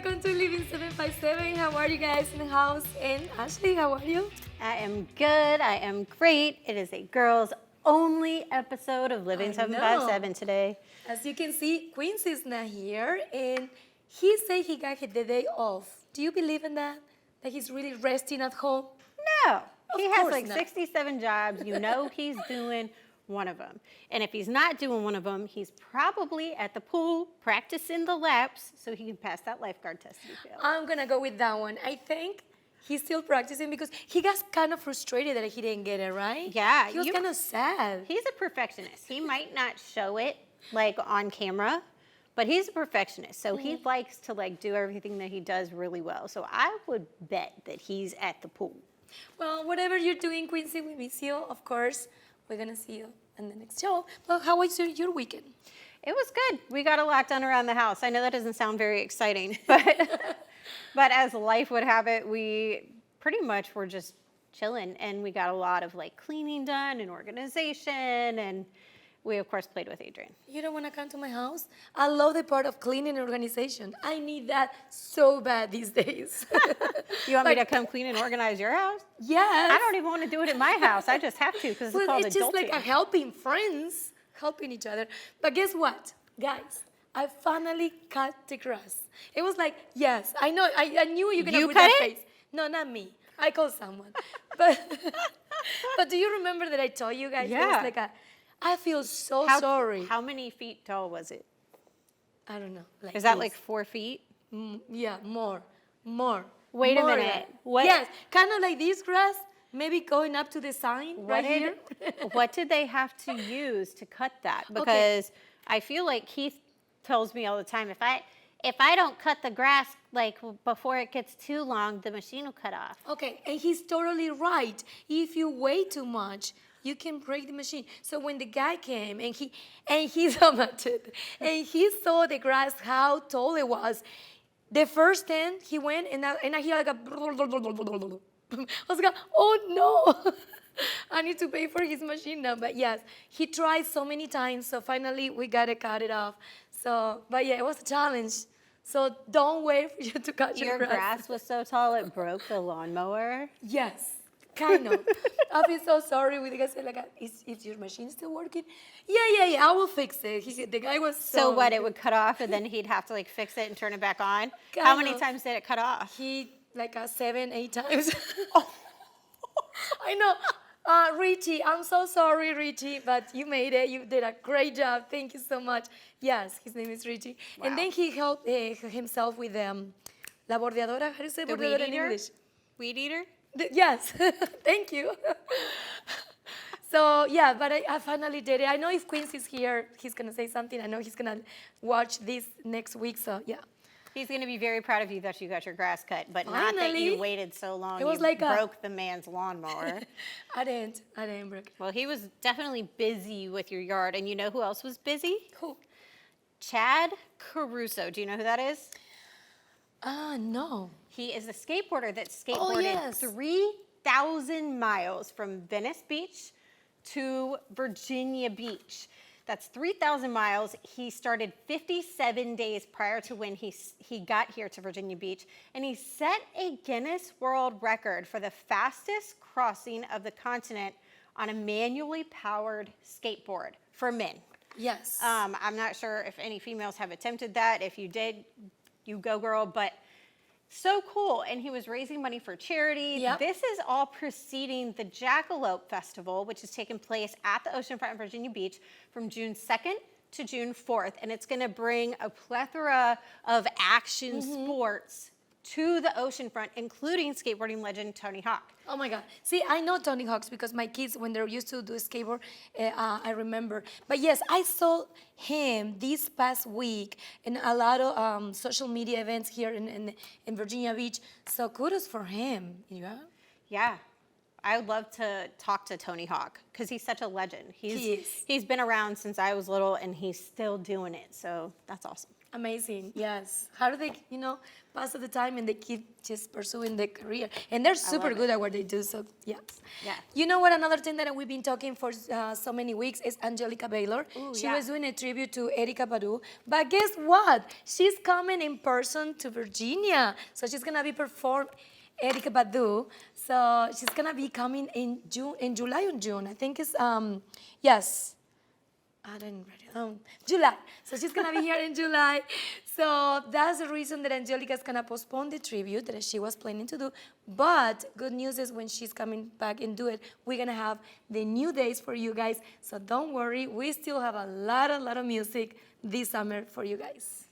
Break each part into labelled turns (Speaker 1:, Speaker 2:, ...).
Speaker 1: welcome to Living 757. How are you guys in the house? And Ashley, how are you?
Speaker 2: I am good. I am great. It is a girls only episode of Living
Speaker 1: I
Speaker 2: 757 today.
Speaker 1: As you can see, Quincy's not here, and he said he got the day off. Do you believe in that? That he's really resting at home?
Speaker 2: No, he has
Speaker 1: course
Speaker 2: like
Speaker 1: not.
Speaker 2: 67 jobs. You know he's doing one of them. And if he's not doing one of them, he's probably at the pool practicing the laps so he can pass that lifeguard test he failed.
Speaker 1: I'm gonna go with that one. I think he's still practicing because he got kind of frustrated that he didn't get it, right?
Speaker 2: Yeah,
Speaker 1: He was kind of sad.
Speaker 2: He's a perfectionist. He might not show it like on camera, but he's a perfectionist. So he likes to like do everything that he does really well. So I would bet that he's at the pool.
Speaker 1: Well, whatever you're doing, Quincy, we miss you, of course. We're gonna see you in the next show. Well, how was your weekend?
Speaker 2: It was good. We got a lot done around the house. I know that doesn't sound very exciting, but as life would have it, we pretty much were just chilling, and we got a lot of like cleaning done and organization, and we of course played with Adrian.
Speaker 1: You don't want to come to my house? I love the part of cleaning and organization. I need that so bad these days.
Speaker 2: You want me to come clean and organize your house?
Speaker 1: Yes.
Speaker 2: I don't even want to do it in my house. I just have to because it's
Speaker 1: Well,
Speaker 2: called
Speaker 1: it's just like
Speaker 2: adulting.
Speaker 1: a helping friends, helping each other. But guess what, guys? I finally cut the grass. It was like, yes, I know, I knew you were gonna
Speaker 2: You
Speaker 1: put
Speaker 2: cut
Speaker 1: that
Speaker 2: it?
Speaker 1: face. No, not me. I called someone. But but do you remember that I told you guys? It
Speaker 2: Yeah.
Speaker 1: was like I feel so sorry.
Speaker 2: How many feet tall was it?
Speaker 1: I don't know. Like
Speaker 2: Is that
Speaker 1: this.
Speaker 2: like 4 feet?
Speaker 1: Yeah, more.
Speaker 2: Wait a
Speaker 1: More
Speaker 2: minute.
Speaker 1: than-
Speaker 2: What-
Speaker 1: Yes, kind of like this grass, maybe going up to the sign right
Speaker 2: What
Speaker 1: here.
Speaker 2: what did they have to use to cut that? Because I feel like Keith tells me all the time, if I don't cut the grass like before it gets too long, the machine will cut off.
Speaker 1: Okay, and he's totally right. If you wait too much, you can break the machine. So when the guy came and he's and he saw the grass how tall it was, the first time he went and I hear like a I was like, oh no. I need to pay for his machine now. But yes, he tried so many times, so finally we gotta cut it off. So, but yeah, it was a challenge. So don't wait for you to cut
Speaker 2: Your grass was so tall it broke the lawnmower.
Speaker 1: Yes, kind of. I feel so sorry with the guy said, like, is your machine still working? Yeah, I will fix it. The guy was
Speaker 2: So what, it would cut off and then he'd have to like fix it and turn it back on? How
Speaker 1: Kind
Speaker 2: many
Speaker 1: of.
Speaker 2: times did it cut off?
Speaker 1: He, like, 7, 8 times. I know. Richie, I'm so sorry, Richie, but you made it. You did a great job. Thank you so much. Yes, his name is Richie.
Speaker 2: Wow.
Speaker 1: And then he helped himself with la bordeadora. How do you say
Speaker 2: The
Speaker 1: bordeadora
Speaker 2: weed
Speaker 1: in
Speaker 2: eater?
Speaker 1: English?
Speaker 2: Weed eater?
Speaker 1: Yes, thank you. So yeah, but I finally did it. I know if Quincy's here, he's gonna say something. I know he's gonna watch this next week. So yeah,
Speaker 2: He's going to be very proud of you that you got your grass cut, but not that
Speaker 1: Finally.
Speaker 2: you waited so long.
Speaker 1: It was
Speaker 2: you
Speaker 1: like a-
Speaker 2: broke the man's lawnmower.
Speaker 1: I didn't break it.
Speaker 2: Well, he was definitely busy with your yard. And you know who else was busy?
Speaker 1: Who?
Speaker 2: Chad Caruso. Do you know who that is?
Speaker 1: No.
Speaker 2: He is a skateboarder that
Speaker 1: Oh,
Speaker 2: skateboarded
Speaker 1: yes.
Speaker 2: 3,000 miles from Venice Beach to Virginia Beach. That's 3,000 miles. He started 57 days prior to when he got here to Virginia Beach, and he set a Guinness World Record for the fastest crossing of the continent on a manually powered skateboard for men.
Speaker 1: Yes.
Speaker 2: I'm not sure if any females have attempted that. If you did, you go girl, but so cool. And he was raising money for charity.
Speaker 1: Yep.
Speaker 2: This is all preceding the Jackalope Festival, which is taking place at the oceanfront in Virginia Beach from June 2nd to June 4th. And it's gonna bring a plethora of action sports to the oceanfront, including skateboarding legend Tony Hawk.
Speaker 1: Oh my God. See, I know Tony Hawk's because my kids, when they're used to do skateboard, I remember. But yes, I saw him this past week in a lot of social media events here in Virginia Beach. So kudos for him. Yeah.
Speaker 2: Yeah. I would love to talk to Tony Hawk because he's such a legend.
Speaker 1: He is.
Speaker 2: He's been around since I was little and he's still doing it. So that's awesome.
Speaker 1: Amazing, yes. How do they, pass the time and they keep just pursuing their career? And they're super
Speaker 2: love
Speaker 1: good at what they do, so yes.
Speaker 2: Yeah.
Speaker 1: You know what, another thing that we've been talking for so many weeks is Angelica Baylor.
Speaker 2: Ooh,
Speaker 1: She
Speaker 2: yeah.
Speaker 1: was doing a tribute to Erykah Badu, but guess what? She's coming in person to Virginia. So she's gonna be Erykah Badu. So she's gonna be coming in July or June. I think it's, yes. I didn't write it down. July. So she's gonna be here in July. So that's the reason that Angelica's gonna postpone the tribute that she was planning to do. But good news is when she's coming back and do it, we're gonna have the new days for you guys. So don't worry, we still have a lot of music this summer for you guys.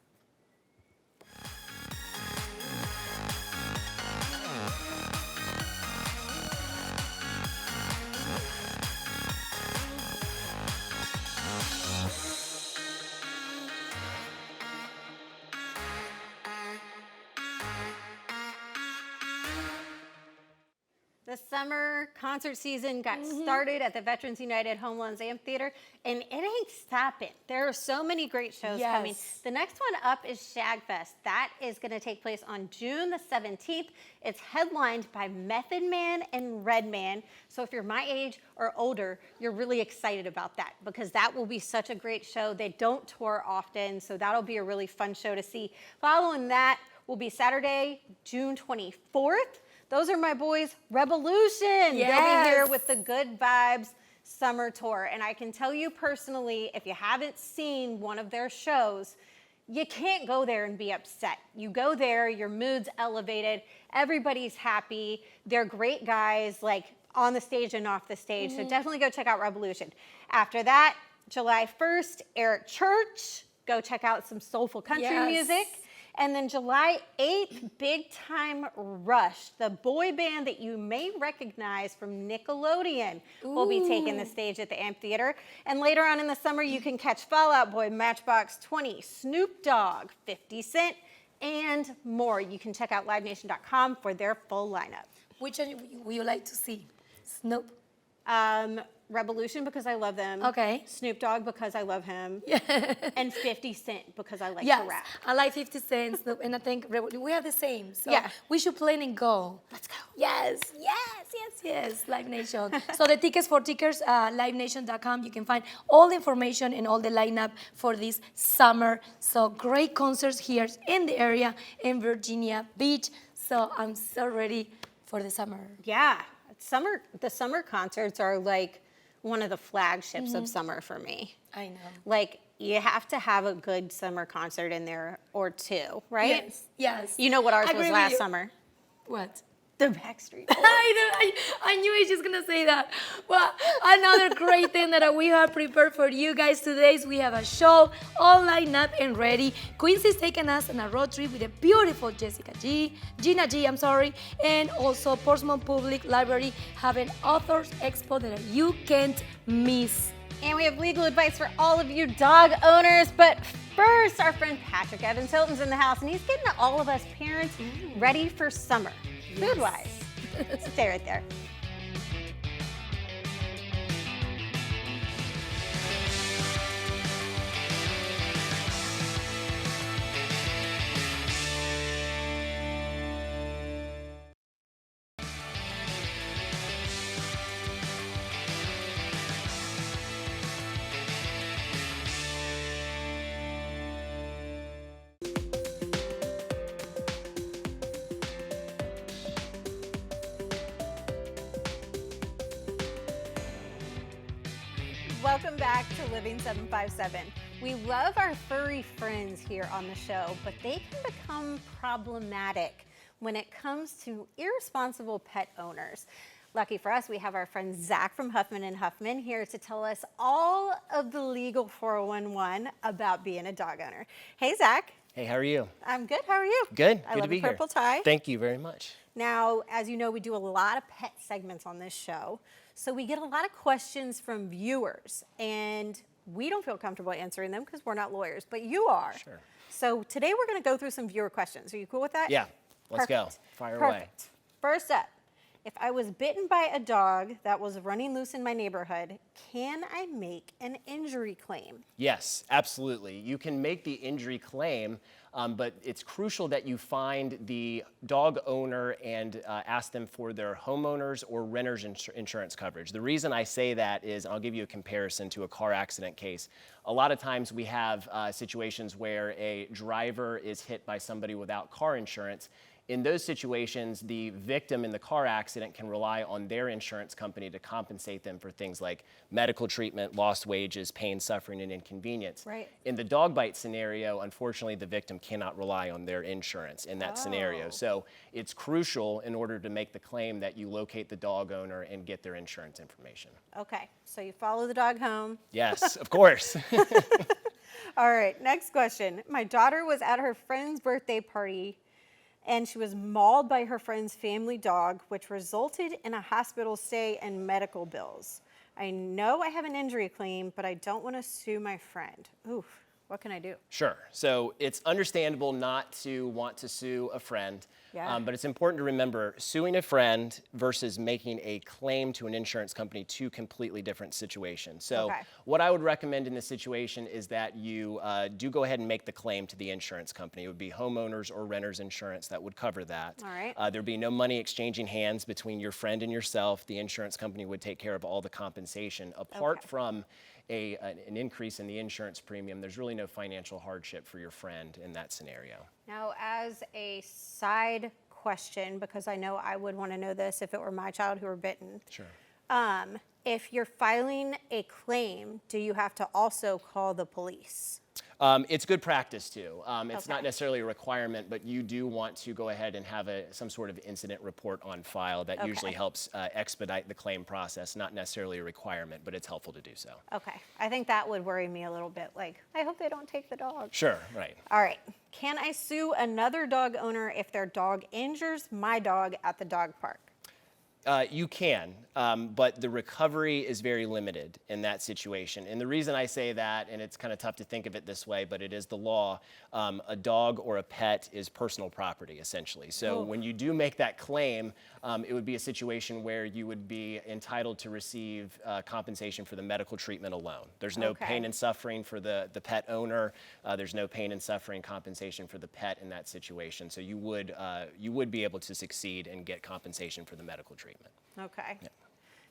Speaker 2: The summer concert season got started at the Veterans United Home Loans Amphitheater, and it ain't stopping. There are so many great shows coming.
Speaker 1: Yes.
Speaker 2: The next one up is Shagfest. That is going to take place on June the 17th. It's headlined by Method Man and Redman. So if you're my age or older, you're really excited about that because that will be such a great show. They don't tour often, so that'll be a really fun show to see. Following that will be Saturday, June 24th. Those are my boys, Revolution.
Speaker 1: Yes.
Speaker 2: They'll be here with the Good Vibes Summer Tour. And I can tell you personally, if you haven't seen one of their shows, you can't go there and be upset. You go there, your mood's elevated, everybody's happy. They're great guys, like on the stage and off the stage. So definitely go check out Revolution. After that, July 1st, Eric Church. Go check out some soulful country
Speaker 1: Yes.
Speaker 2: music. And then July 8th, Big Time Rush, the boy band that you may recognize from Nickelodeon, will be taking the stage at the amphitheater. And later on in the summer, you can catch Fall Out Boy, Matchbox 20, Snoop Dogg, 50 Cent, and more. You can check out livenation.com for their full lineup.
Speaker 1: Which one would you like to see? Snoop?
Speaker 2: Revolution because I love them.
Speaker 1: Okay.
Speaker 2: Snoop Dogg because I love him. And 50 Cent because I like
Speaker 1: Yes,
Speaker 2: to rap.
Speaker 1: I like 50 Cent, Snoop, and I think we are the same. So
Speaker 2: Yeah.
Speaker 1: we should plan and go.
Speaker 2: Let's go.
Speaker 1: Yes, Live Nation. So the tickets for tickers, livenation.com. You can find all the information and all the lineup for this summer. So great concerts here in the area in Virginia Beach. So I'm so ready for the summer.
Speaker 2: Yeah, the summer concerts are like one of the flagships of summer for me.
Speaker 1: I know.
Speaker 2: Like you have to have a good summer concert in there or two, right?
Speaker 1: Yes.
Speaker 2: You know what ours
Speaker 1: Agree
Speaker 2: was
Speaker 1: with
Speaker 2: last
Speaker 1: you.
Speaker 2: summer?
Speaker 1: What?
Speaker 2: The Backstreet Boys.
Speaker 1: I knew he was just gonna say that. Well, another great thing that we have prepared for you guys today is we have a show all lined up and ready. Quincy's taking us on a road trip with the beautiful Gina G, and also Portsmouth Public Library have an authors expo that you can't miss.
Speaker 2: And we have legal advice for all of you dog owners. But first, our friend Patrick Evans Hilton's in the house, and he's getting all of us parents ready for summer, food-wise. Stay right there. Welcome back to Living 757. We love our furry friends here on the show, but they can become problematic when it comes to irresponsible pet owners. Lucky for us, we have our friend Zach from Huffman & Huffman here to tell us all of the legal 411 about being a dog owner. Hey, Zach.
Speaker 3: Hey, how are you?
Speaker 2: I'm good. How are you?
Speaker 3: Good.
Speaker 2: I
Speaker 3: Good
Speaker 2: love
Speaker 3: to be
Speaker 2: the purple
Speaker 3: here.
Speaker 2: tie.
Speaker 3: Thank you very much.
Speaker 2: Now, as you know, we do a lot of pet segments on this show, so we get a lot of questions from viewers, and we don't feel comfortable answering them because we're not lawyers, but you are.
Speaker 3: Sure.
Speaker 2: So today we're going to go through some viewer questions. Are you cool with that?
Speaker 3: Yeah. Let's go.
Speaker 2: Perfect.
Speaker 3: Fire away.
Speaker 2: Perfect. First up, If I was bitten by a dog that was running loose in my neighborhood, can I make an injury claim?
Speaker 3: Yes, absolutely. You can make the injury claim, but it's crucial that you find the dog owner and ask them for their homeowners or renters insurance coverage. The reason I say that is, I'll give you a comparison to a car accident case. A lot of times we have situations where a driver is hit by somebody without car insurance. In those situations, the victim in the car accident can rely on their insurance company to compensate them for things like medical treatment, lost wages, pain, suffering, and inconvenience.
Speaker 2: Right.
Speaker 3: In the dog bite scenario, unfortunately, the victim cannot rely on their insurance in that scenario. So it's crucial in order to make the claim that you locate the dog owner and get their insurance information.
Speaker 2: Okay, so you follow the dog home.
Speaker 3: Yes, of course.
Speaker 2: All right, next question. My daughter was at her friend's birthday party and she was mauled by her friend's family dog, which resulted in a hospital stay and medical bills. I know I have an injury claim, but I don't want to sue my friend. Oof, what can I do?
Speaker 3: Sure. So it's understandable not to want to sue a friend,
Speaker 2: Yeah.
Speaker 3: but it's important to remember suing a friend versus making a claim to an insurance company, two completely different situations. So
Speaker 2: Okay.
Speaker 3: what I would recommend in this situation is that you do go ahead and make the claim to the insurance company. It would be homeowners or renters insurance that would cover that.
Speaker 2: All right.
Speaker 3: There'd be no money exchanging hands between your friend and yourself. The insurance company would take care of all the compensation. Apart
Speaker 2: Okay.
Speaker 3: from an increase in the insurance premium, there's really no financial hardship for your friend in that scenario.
Speaker 2: Now, as a side question, because I know I would want to know this if it were my child who were bitten.
Speaker 3: Sure.
Speaker 2: If you're filing a claim, do you have to also call the police?
Speaker 3: It's good practice too. It's
Speaker 2: Okay.
Speaker 3: not necessarily a requirement, but you do want to go ahead and have some sort of incident report on file. That usually
Speaker 2: Okay.
Speaker 3: helps expedite the claim process. Not necessarily a requirement, but it's helpful to do so.
Speaker 2: Okay, I think that would worry me a little bit. Like, I hope they don't take the dog.
Speaker 3: Sure, right.
Speaker 2: All right, can I sue another dog owner if their dog injures my dog at the dog park?
Speaker 3: You can, but the recovery is very limited in that situation. And the reason I say that, and it's kind of tough to think of it this way, but it is the law, a dog or a pet is personal property, essentially. So when you do make that claim, it would be a situation where you would be entitled to receive compensation for the medical treatment alone. There's no
Speaker 2: Okay.
Speaker 3: pain and suffering for the pet owner. There's no pain and suffering compensation for the pet in that situation. So you would be able to succeed and get compensation for the medical treatment.
Speaker 2: Okay.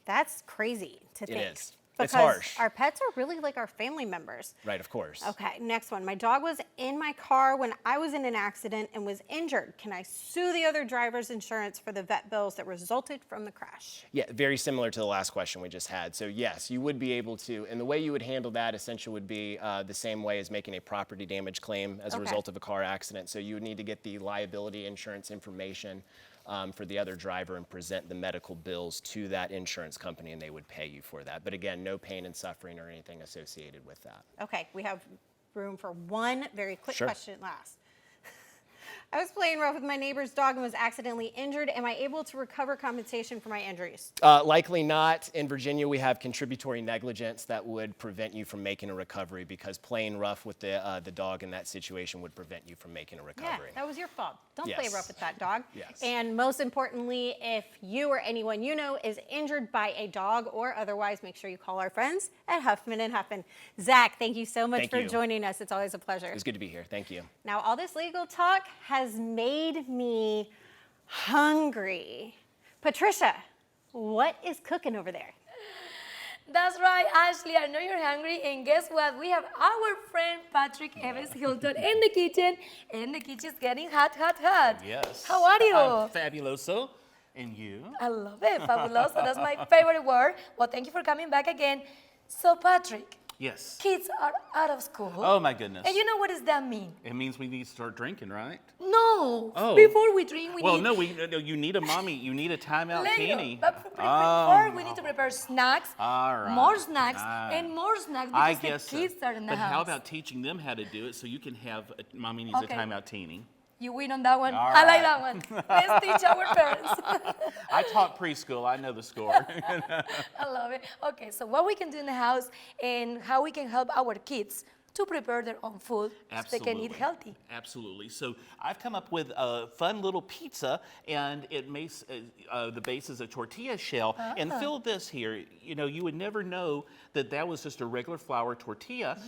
Speaker 2: That's crazy to think.
Speaker 3: is.
Speaker 2: Because
Speaker 3: It's harsh.
Speaker 2: our pets are really like our family members.
Speaker 3: Right, of course.
Speaker 2: Okay, next one. My dog was in my car when I was in an accident and was injured. Can I sue the other driver's insurance for the vet bills that resulted from the crash?
Speaker 3: Yeah, very similar to the last question we just had. So yes, you would be able to, and the way you would handle that essentially would be the same way as making a property damage claim as a
Speaker 2: Okay.
Speaker 3: result of a car accident. So you would need to get the liability insurance information for the other driver and present the medical bills to that insurance company, and they would pay you for that. But again, no pain and suffering or anything associated with that.
Speaker 2: Okay, we have room for one very quick
Speaker 3: Sure.
Speaker 2: question last. I was playing rough with my neighbor's dog and was accidentally injured. Am I able to recover compensation for my injuries?
Speaker 3: Likely not. In Virginia, we have contributory negligence that would prevent you from making a recovery, because playing rough with the dog in that situation would prevent you from making a recovery.
Speaker 2: Yeah, that was your fault. Don't play
Speaker 3: Yes.
Speaker 2: rough with that dog.
Speaker 3: Yes.
Speaker 2: And most importantly, if you or anyone you know is injured by a dog or otherwise, make sure you call our friends at Huffman and Huffman. Zach, thank you so much
Speaker 3: Thank
Speaker 2: for
Speaker 3: you.
Speaker 2: joining us. It's always a pleasure.
Speaker 3: It's good to be here. Thank you.
Speaker 2: Now, all this legal talk has made me hungry. Patricia, what is cooking over there?
Speaker 1: That's right, Ashley. I know you're hungry, and guess what? We have our friend Patrick Evans Hilton in the kitchen, and the kitchen's getting hot, hot, hot.
Speaker 4: Yes.
Speaker 1: How are you?
Speaker 4: I'm fabuloso. And you?
Speaker 1: I love it, fabuloso. That's my favorite word. Well, thank you for coming back again. So, Patrick,
Speaker 4: Yes.
Speaker 1: kids are out of school.
Speaker 4: Oh my goodness.
Speaker 1: And you know what does that mean?
Speaker 4: It means we need to start drinking, right?
Speaker 1: No.
Speaker 4: Oh.
Speaker 1: Before we drink, we need.
Speaker 4: No, you need a mommy. You need a timeout
Speaker 1: Let you go.
Speaker 4: teeny.
Speaker 1: But
Speaker 4: Oh,
Speaker 1: before we need to prepare snacks,
Speaker 4: All right.
Speaker 1: more snacks,
Speaker 4: Ah.
Speaker 1: and more snacks
Speaker 4: I
Speaker 1: because
Speaker 4: guess
Speaker 1: the kids are in the
Speaker 4: But
Speaker 1: house.
Speaker 4: how about teaching them how to do it so you can have mommy needs
Speaker 1: Okay.
Speaker 4: a timeout teeny?
Speaker 1: You win on that one.
Speaker 4: All
Speaker 1: I like
Speaker 4: right.
Speaker 1: that one. Let's teach our parents.
Speaker 4: I taught preschool. I know the score.
Speaker 1: I love it. Okay, so what we can do in the house and how we can help our kids to prepare their own food so they can eat healthy.
Speaker 4: Absolutely. So I've come up with a fun little pizza, and it makes the base is a tortilla shell. And feel this here. You know, you would never know that that was just a regular flour tortilla,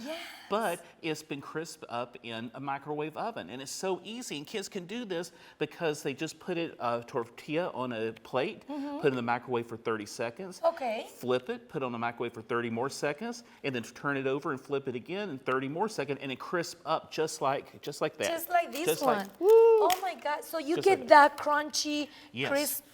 Speaker 4: but it's been crisped up in a microwave oven, and it's so easy. And kids can do this because they just put it tortilla on a plate, put it in the microwave for 30 seconds.
Speaker 1: Okay.
Speaker 4: Flip it, put it on the microwave for 30 more seconds, and then turn it over and flip it again in 30 more seconds, and it crisps up just like that.
Speaker 1: Just like this
Speaker 4: Just
Speaker 1: one.
Speaker 4: like, woo!
Speaker 1: Oh my God. So you
Speaker 4: Just
Speaker 1: get
Speaker 4: like
Speaker 1: that crunchy,
Speaker 4: Yes.
Speaker 1: crisp,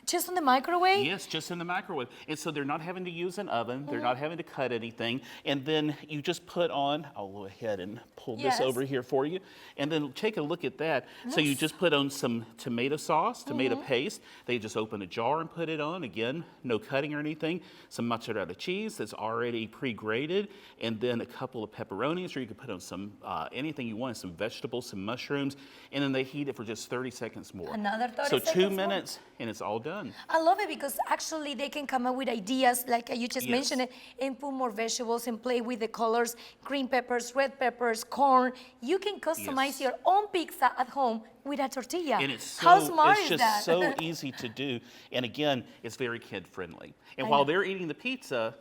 Speaker 1: just in the microwave?
Speaker 4: Yes, just in the microwave. And so they're not having to use an oven. They're not having to cut anything. And then you just put on, I'll go ahead and pull
Speaker 1: Yes.
Speaker 4: this over here for you. And then take a look at that. So you just put on some tomato sauce, tomato paste. They just open a jar and put it on. Again, no cutting or anything. Some mozzarella cheese that's already pre-grated. And then a couple of pepperonis, or you could put on some, anything you want, some vegetables, some mushrooms. And then they heat it for just 30 seconds more.
Speaker 1: Another 30
Speaker 4: So
Speaker 1: seconds
Speaker 4: 2
Speaker 1: more.
Speaker 4: minutes, and it's all done.
Speaker 1: I love it because actually they can come up with ideas like you just
Speaker 4: Yes.
Speaker 1: mentioned it and put more vegetables and play with the colors, green peppers, red peppers, corn. You can customize
Speaker 4: Yes.
Speaker 1: your own pizza at home with a tortilla.
Speaker 4: And it's
Speaker 1: How
Speaker 4: so
Speaker 1: smart
Speaker 4: it's
Speaker 1: is
Speaker 4: just
Speaker 1: that?
Speaker 4: so easy to do. And again, it's very kid friendly. And while they're eating the pizza,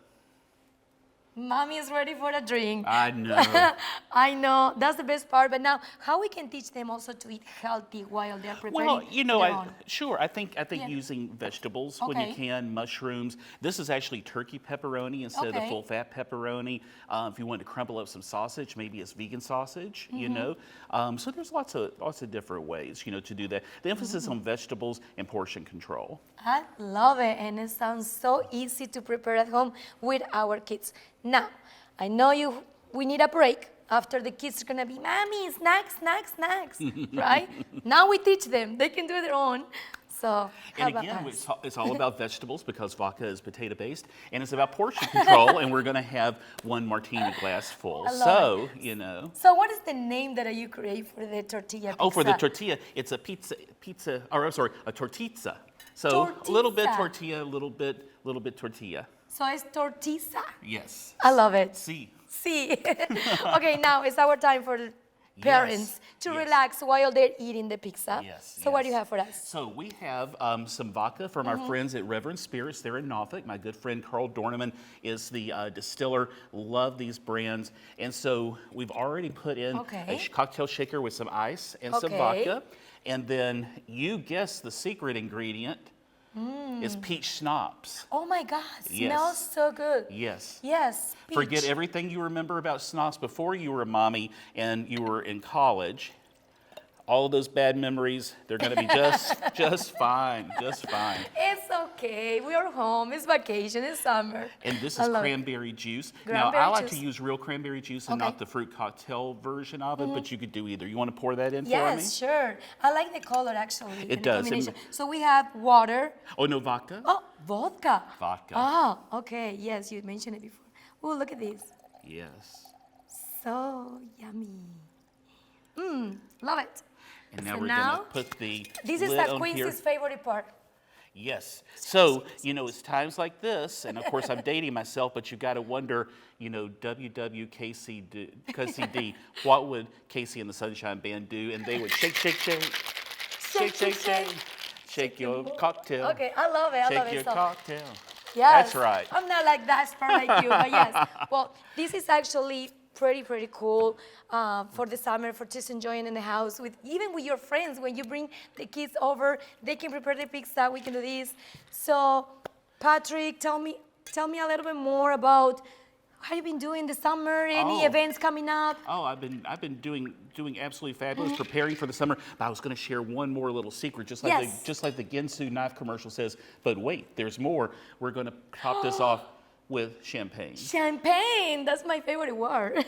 Speaker 1: Mommy is ready for a drink.
Speaker 4: I know.
Speaker 1: I know, that's the best part. But now, how we can teach them also to eat healthy while they're preparing
Speaker 4: Well, you know,
Speaker 1: their own?
Speaker 4: I think
Speaker 1: Yeah.
Speaker 4: using vegetables when you
Speaker 1: Okay.
Speaker 4: can, mushrooms. This is actually turkey pepperoni instead of the
Speaker 1: Okay.
Speaker 4: full fat pepperoni. If you want to crumble up some sausage, maybe it's vegan sausage. You know, so there's lots of different ways, you know, to do that. The emphasis on vegetables and portion control.
Speaker 1: I love it, and it sounds so easy to prepare at home with our kids. Now, I know we need a break. After the kids are gonna be, Mommy, snacks, snacks, snacks, right? Now we teach them; they can do their own. So, how
Speaker 4: And
Speaker 1: about
Speaker 4: again,
Speaker 1: us?
Speaker 4: it's all about vegetables because vodka is potato based, and it's about portion control. And we're going to have one martini glass full.
Speaker 1: I love
Speaker 4: So, you know.
Speaker 1: So, what is the name that you create for the tortilla pizza?
Speaker 4: Oh, for the tortilla, it's a a tortizza. So a little bit
Speaker 1: Tortizza.
Speaker 4: tortilla, a little bit tortilla.
Speaker 1: So it's tortilla.
Speaker 4: Yes.
Speaker 1: I love it.
Speaker 4: See.
Speaker 1: See. Okay, now it's our time for the parents to
Speaker 4: yes.
Speaker 1: relax while they're eating the pizza.
Speaker 4: Yes.
Speaker 1: So, what do you
Speaker 4: yes.
Speaker 1: have for us?
Speaker 4: So we have some vodka from our friends at Reverend Spirits. They're in Norfolk. My good friend Carl Dorneman is the distiller. Love these brands. And so we've already put in
Speaker 1: Okay.
Speaker 4: a cocktail shaker with some ice and some
Speaker 1: Okay.
Speaker 4: vodka. And then you guess the secret ingredient is peach schnapps.
Speaker 1: Oh my God,
Speaker 4: Yes.
Speaker 1: smells so good.
Speaker 4: Yes.
Speaker 1: Yes.
Speaker 4: Forget
Speaker 1: peach.
Speaker 4: everything you remember about schnapps before you were a mommy and you were in college. All of those bad memories, they're going to be just fine, just fine.
Speaker 1: It's okay. We are home. It's vacation. It's summer.
Speaker 4: And this
Speaker 1: I
Speaker 4: is
Speaker 1: love it.
Speaker 4: cranberry juice.
Speaker 1: Cranberry
Speaker 4: now, I like
Speaker 1: juice.
Speaker 4: to use real cranberry juice and
Speaker 1: Okay.
Speaker 4: not the fruit cocktail version of it, but you could do either. You want to pour that in for me?
Speaker 1: Yes, sure. I like the color actually.
Speaker 4: It
Speaker 1: and the
Speaker 4: does, and-
Speaker 1: combination. So we have water.
Speaker 4: Oh, no vodka?
Speaker 1: Oh, vodka.
Speaker 4: Vodka.
Speaker 1: Oh, okay. Yes, you mentioned it before. Oh, look at this.
Speaker 4: Yes.
Speaker 1: So yummy. Love it.
Speaker 4: And now
Speaker 1: So
Speaker 4: we're
Speaker 1: now,
Speaker 4: going to put the
Speaker 1: This is
Speaker 4: lid
Speaker 1: a
Speaker 4: on here.
Speaker 1: Quincy's favorite part.
Speaker 4: Yes. So, you know, it's times like this, and of course I'm dating myself, but you got to wonder, you know, KCD, what would Casey and the Sunshine Band do? And they would shake, shake, shake, shake, shake, shake, shake your cocktail.
Speaker 1: Okay, I love it. I love
Speaker 4: Shake
Speaker 1: it.
Speaker 4: your
Speaker 1: So,
Speaker 4: cocktail.
Speaker 1: yes,
Speaker 4: That's right.
Speaker 1: I'm not like that smart like you, but yes. Well, this is actually pretty cool for the summer, for just enjoying in the house with even with your friends. When you bring the kids over, they can prepare the pizza. We can do this. So, Patrick, tell me a little bit more about how you've been doing this summer. Any
Speaker 4: Oh.
Speaker 1: events coming up?
Speaker 4: Oh, I've been doing absolutely fabulous, preparing for the summer. But I was going to share one more little secret, just like
Speaker 1: Yes.
Speaker 4: the Ginsu knife commercial says. But wait, there's more. We're going to top this off with champagne.
Speaker 1: Champagne. That's my favorite word.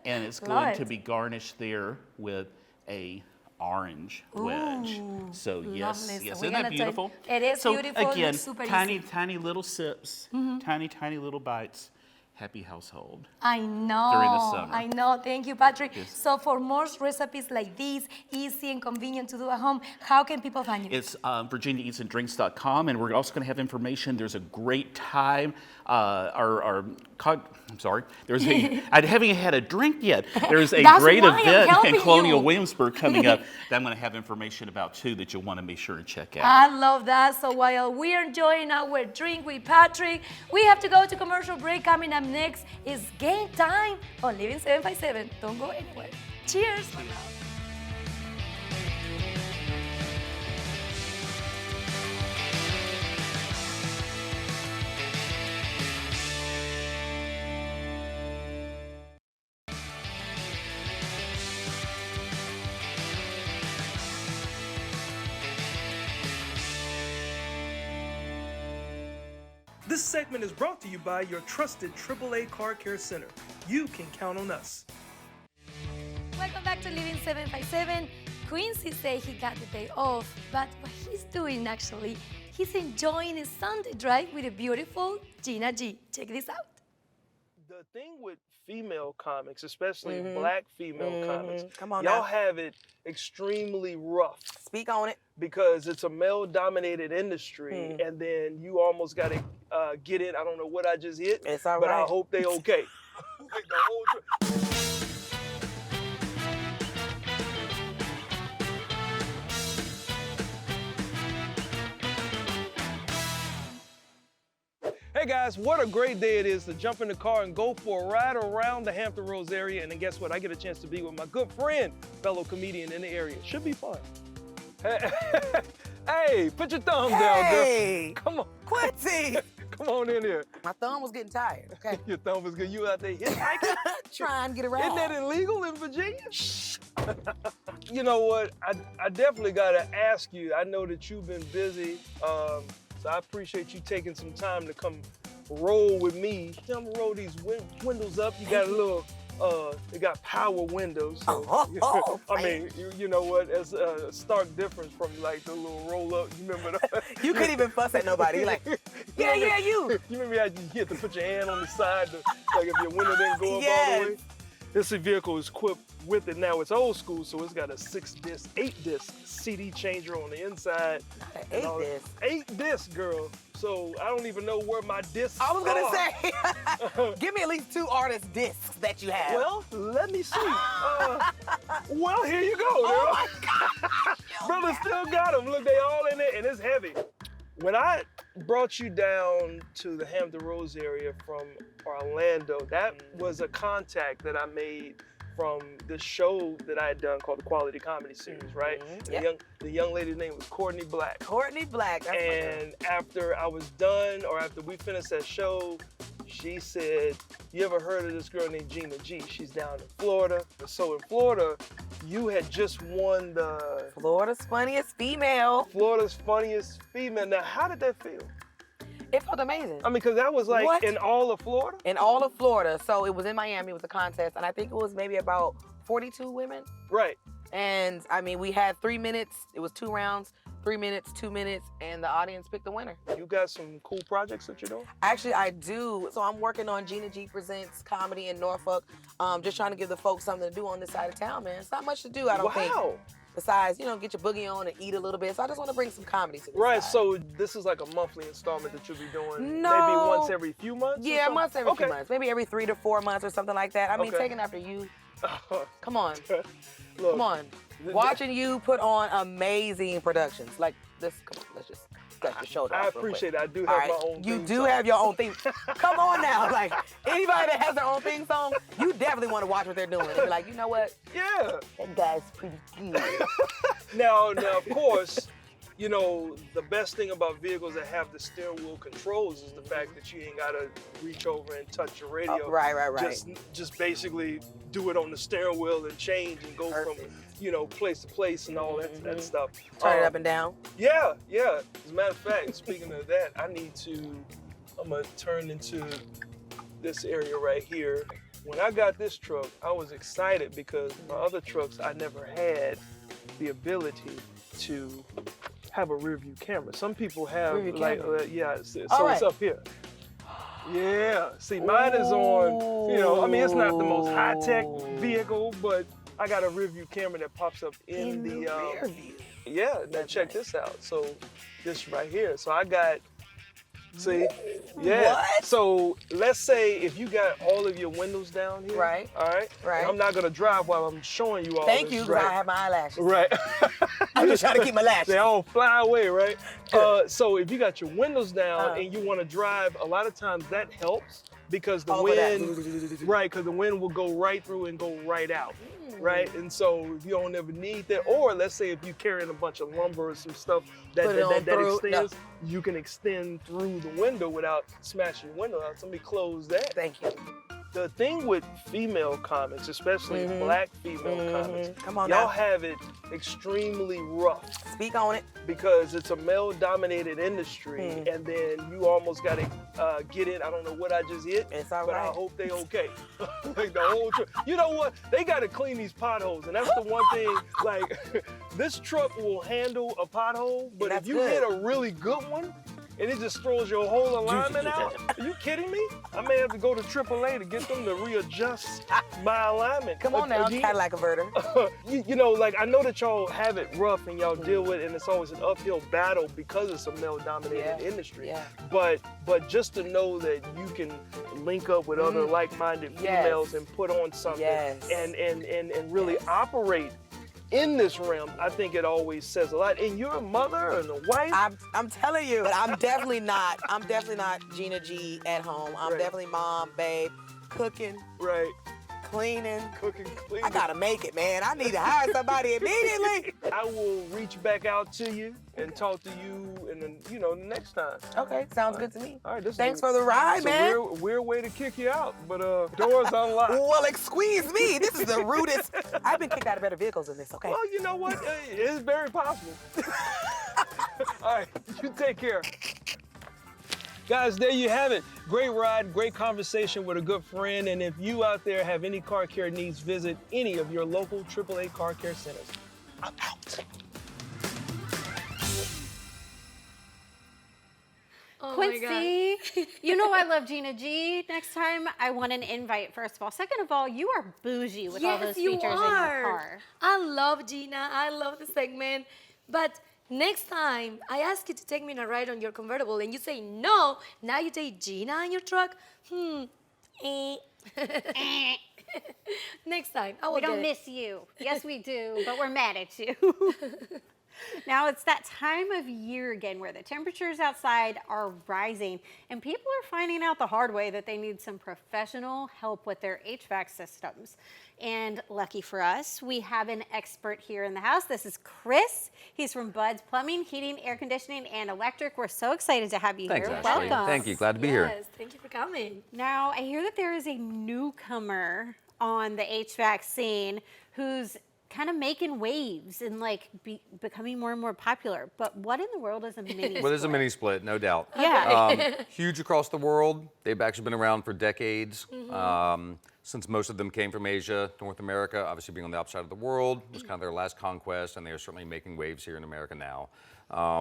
Speaker 4: And it's
Speaker 1: Love
Speaker 4: going to
Speaker 1: it.
Speaker 4: be garnished there with a orange wedge. So yes,
Speaker 1: lovely. So
Speaker 4: yes,
Speaker 1: we're
Speaker 4: isn't that
Speaker 1: gonna try-
Speaker 4: beautiful?
Speaker 1: it is
Speaker 4: so
Speaker 1: beautiful, it
Speaker 4: again,
Speaker 1: looks super
Speaker 4: tiny little sips, tiny little bites. happy household.
Speaker 1: I know.
Speaker 4: During the summer.
Speaker 1: I know. Thank you, Patrick.
Speaker 4: Yes.
Speaker 1: So for more recipes like these, easy and convenient to do at home, how can people find you?
Speaker 4: It's VirginiaEatsAndDrinks.com, and we're also going to have information. There's a great time. I'm sorry. There's a. I haven't had a drink yet. There's a
Speaker 1: That's
Speaker 4: great
Speaker 1: why I'm
Speaker 4: event
Speaker 1: helping
Speaker 4: in Colonial
Speaker 1: you.
Speaker 4: Williamsburg coming up that I'm going to have information about too that you'll want to be sure to check out.
Speaker 1: I love that. So while we're enjoying our drink with Patrick, we have to go to commercial break. Coming up next is Game Time on Living 757. Don't go anywhere. Cheers.
Speaker 5: This segment is brought to you by your trusted AAA Car Care Center. You can count on us.
Speaker 1: Welcome back to Living 757. Quincy said he got the day off, but what he's doing actually, he's enjoying his Sunday drive with a beautiful Gina G. Check this out.
Speaker 5: The thing with female comics, especially black female comics,
Speaker 6: Come on
Speaker 5: y'all
Speaker 6: now.
Speaker 5: have it extremely rough
Speaker 6: Speak on it.
Speaker 5: because it's a male-dominated industry, and then you almost got to get in. I don't know what I just hit,
Speaker 6: It's all
Speaker 5: but I
Speaker 6: right.
Speaker 5: hope they okay. Like the whole trip. Hey guys, what a great day it is to jump in the car and go for a ride around the Hampton Roads area. And then guess what? I get a chance to be with my good friend, fellow comedian in the area. Should be fun. Hey, put your thumb down, girl.
Speaker 6: Hey,
Speaker 5: Come on.
Speaker 6: Quincy.
Speaker 5: Come on in here.
Speaker 6: My thumb was getting tired. Okay.
Speaker 5: Your thumb was good. You out there hitchhiking?
Speaker 6: Try and get around.
Speaker 5: Isn't that illegal in Virginia? You know what? I definitely got to ask you. I know that you've been busy, so I appreciate you taking some time to come roll with me. I'm gonna roll these windows up. You got a little, they got power windows. So,
Speaker 6: Oh,
Speaker 5: I mean, you know what? It's a stark difference from like the little roll up. You remember that?
Speaker 6: You couldn't even fuss at nobody. You're like, yeah, yeah, you.
Speaker 5: You remember how you had to put your hand on the side, like if your window didn't go up all the
Speaker 6: Yes.
Speaker 5: way? This vehicle is equipped with it now. It's old school, so it's got a 8-disc CD changer on the inside.
Speaker 6: An
Speaker 5: and all
Speaker 6: 8-disc.
Speaker 5: 8-disc, girl. So I don't even know where my discs
Speaker 6: I was gonna
Speaker 5: are.
Speaker 6: say, give me at least 2 artist discs that you have.
Speaker 5: Well, let me see. Well, here you go.
Speaker 6: Oh
Speaker 5: girl. Brother still got them. Look, they all in there, and it's heavy. When I brought you down to the Hampton Roads area from Orlando, that was a contact that I made from this show that I had done called the Quality Comedy Series, right? And
Speaker 6: Yep.
Speaker 5: the young lady's name was Courtney Black.
Speaker 6: Courtney Black. That's my girl.
Speaker 5: And after I was done, or after we finished that show, she said, "You ever heard of this girl named Gina G? She's down in Florida." So in Florida, you had just won the
Speaker 6: Florida's funniest female.
Speaker 5: Florida's funniest female. Now, how did that feel?
Speaker 6: It felt amazing.
Speaker 5: I mean, because that was like
Speaker 6: What?
Speaker 5: in all of Florida.
Speaker 6: In all of Florida. So it was in Miami. It was a contest. And I think it was maybe about 42 women.
Speaker 5: Right.
Speaker 6: And I mean, we had 3 minutes. It was 2 rounds, 3 minutes, 2 minutes, and the audience picked the winner.
Speaker 5: You got some cool projects that you're doing?
Speaker 6: Actually, I do. So I'm working on Gina G Presents Comedy in Norfolk. Just trying to give the folks something to do on this side of town, man. It's not much to do, I don't think.
Speaker 5: Wow.
Speaker 6: Besides, you know, get your boogie on and eat a little bit. So I just want to bring some comedy to this
Speaker 5: Right,
Speaker 6: side.
Speaker 5: so this is like a monthly installment that you'll be doing
Speaker 6: No.
Speaker 5: maybe once every few months? or
Speaker 6: Yeah,
Speaker 5: something?
Speaker 6: once every few
Speaker 5: Okay.
Speaker 6: months. Maybe every 3 to 4 months or something like that. I mean,
Speaker 5: Okay.
Speaker 6: taking after you. Come on.
Speaker 5: Look,
Speaker 6: Come on. Watching you put on amazing productions. Like this, come on, let's just scratch your shoulder
Speaker 5: I
Speaker 6: off real quick.
Speaker 5: appreciate it. I do have
Speaker 6: All right,
Speaker 5: my own
Speaker 6: you
Speaker 5: theme
Speaker 6: do
Speaker 5: song.
Speaker 6: have your own theme. Come on now, like anybody that has their own theme song, you definitely want to watch what they're doing and be like, you know what?
Speaker 5: Yeah.
Speaker 6: That guy's pretty good.
Speaker 5: Now, of course, you know, the best thing about vehicles that have the steering wheel controls is the fact that you ain't gotta reach over and touch your radio.
Speaker 6: Right.
Speaker 5: Just basically do it on the steering wheel and change and go
Speaker 6: Perfect.
Speaker 5: from, you know, place to place and all that stuff.
Speaker 6: Turn it up and down.
Speaker 5: Yeah. As a matter of fact, speaking of that, I'm gonna turn into this area right here. When I got this truck, I was excited because my other trucks, I never had the ability to have a rear view camera. Some people have
Speaker 6: Rear view
Speaker 5: like,
Speaker 6: camera.
Speaker 5: so
Speaker 6: All
Speaker 5: it's
Speaker 6: right.
Speaker 5: up here. Yeah. See, mine is on, I mean, it's not the most high-tech vehicle, but I got a rear view camera that pops up in the
Speaker 6: rear view.
Speaker 5: Yeah, now check this out. So this right here. So I got, see, yeah.
Speaker 6: What?
Speaker 5: So let's say if you got all of your windows down here.
Speaker 6: Right.
Speaker 5: All right.
Speaker 6: Right.
Speaker 5: And I'm not gonna drive while I'm showing you all
Speaker 6: Thank
Speaker 5: this.
Speaker 6: you, because I have my eyelashes.
Speaker 5: Right.
Speaker 6: I'm just trying to keep my lashes.
Speaker 5: They all fly away, right? So if you got your windows down and you want to drive, a lot of times that helps because the
Speaker 6: Over that.
Speaker 5: wind, right? Because the wind will go right through and go right out, right? And so if you don't ever need that, or let's say if you're carrying a bunch of lumber or some stuff that
Speaker 6: Put it on through.
Speaker 5: extends, you can extend through the window without smashing your window out. So let me close that.
Speaker 6: Thank you.
Speaker 5: The thing with female comics, especially black female comics,
Speaker 6: Come on
Speaker 5: y'all
Speaker 6: now.
Speaker 5: have it extremely rough
Speaker 6: Speak on it.
Speaker 5: because it's a male-dominated industry, and then you almost got to get it. I don't know what I just hit,
Speaker 6: It's all
Speaker 5: but I
Speaker 6: right.
Speaker 5: hope they okay. Like the whole truck. You know what? They got to clean these potholes, and that's the one thing. Like this truck will handle a pothole, but if
Speaker 6: that's
Speaker 5: you
Speaker 6: good.
Speaker 5: hit a really good one, and it just throws your whole alignment out. Are you kidding me? I may have to go to AAA to get them to readjust my alignment.
Speaker 6: Come on now,
Speaker 5: Again,
Speaker 6: Cadillac converter.
Speaker 5: you know, like I know that y'all have it rough and y'all deal with it, and it's always an uphill battle because it's a male-dominated
Speaker 6: Yeah.
Speaker 5: industry.
Speaker 6: Yeah.
Speaker 5: But just to know that you can link up with other like-minded
Speaker 6: Yes.
Speaker 5: females and put on something
Speaker 6: Yes.
Speaker 5: and really operate in this realm, I think it always says a lot. And you're a mother and a wife.
Speaker 6: I'm telling you, but I'm definitely not Gina G at home. I'm
Speaker 5: Right.
Speaker 6: definitely mom, babe, cooking,
Speaker 5: Right.
Speaker 6: cleaning.
Speaker 5: Cooking, cleaning.
Speaker 6: I gotta make it, man. I need to hire somebody immediately.
Speaker 5: I will reach back out to you and talk to you, and then the next time.
Speaker 6: Okay, sounds good to me.
Speaker 5: All right, this
Speaker 6: Thanks
Speaker 5: is
Speaker 6: for the ride,
Speaker 5: it's
Speaker 6: man.
Speaker 5: a weird way to kick you out, but doors unlocked.
Speaker 6: Well, squeeze me. This is the rudest. I've been kicked out of better vehicles than this, okay?
Speaker 5: Well, you know what? It's very possible. All right, you take care. Guys, there you have it. Great ride, great conversation with a good friend. And if you out there have any car care needs, visit any of your local AAA car care centers. I'm out.
Speaker 1: Oh my God.
Speaker 2: Quincy, you know I love Gina G. Next time, I want an invite, first of all. Second of all, you are bougie with all those
Speaker 1: Yes, you
Speaker 2: features in
Speaker 1: are.
Speaker 2: your car.
Speaker 1: I love Gina. I love the segment. But next time I ask you to take me on a ride on your convertible and you say no, now you take Gina in your truck? Next time, I will
Speaker 2: We
Speaker 1: get
Speaker 2: don't
Speaker 1: it.
Speaker 2: miss you. Yes, we do, but we're mad at you. Now it's that time of year again where the temperatures outside are rising and people are finding out the hard way that they need some professional help with their HVAC systems. And lucky for us, we have an expert here in the house. This is Chris. He's from Bud's Plumbing, Heating, Air Conditioning, and Electric. We're so excited to have you
Speaker 7: Thanks,
Speaker 2: here.
Speaker 7: Ashley.
Speaker 2: Welcome.
Speaker 7: Thank you. Glad to be here.
Speaker 1: Yes, thank you for coming.
Speaker 2: Now, I hear that there is a newcomer on the HVAC scene who's kind of making waves and becoming more and more popular. But what in the world is a mini
Speaker 7: Well, there's a mini split, no doubt.
Speaker 2: Yeah.
Speaker 7: Huge across the world. They've actually been around for decades. Since most of them came from Asia, North America, obviously being on the outside of the world, was kind of their last conquest, and they are certainly making waves here in America now.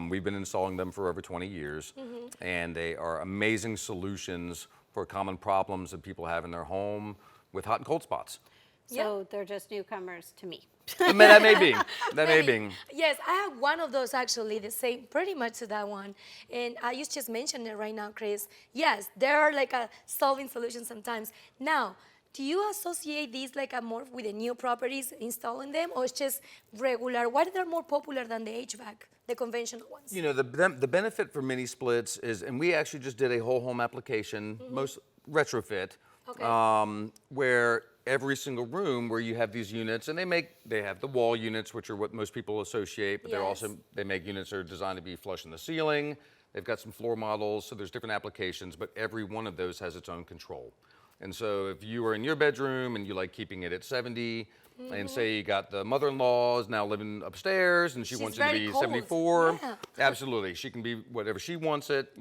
Speaker 7: We've been installing them for over 20 years, and they are amazing solutions for common problems that people have in their home with hot and cold spots.
Speaker 2: So they're just newcomers to me.
Speaker 7: I mean, that may be. That may be.
Speaker 1: Yes, I have one of those actually, the same, pretty much to that one. And you just mentioned it right now, Chris. Yes, there are a solving solution sometimes. Now, do you associate these more with the new properties, installing them, or it's just regular? Why are they more popular than the HVAC, the conventional ones?
Speaker 7: You know, the benefit for mini splits is, and we actually just did a whole home application, most retrofit,
Speaker 1: Okay.
Speaker 7: where every single room where you have these units, and they have the wall units, which are what most people associate, but
Speaker 1: Yes.
Speaker 7: they make units that are designed to be flush in the ceiling. They've got some floor models, so there's different applications, but every one of those has its own control. And so if you are in your bedroom and you like keeping it at 70, and say you got the mother-in-law is now living upstairs and she
Speaker 1: She's
Speaker 7: wants it to
Speaker 1: very
Speaker 7: be
Speaker 1: cold.
Speaker 7: 74,
Speaker 1: Yeah.
Speaker 7: absolutely. She can be whatever she wants it,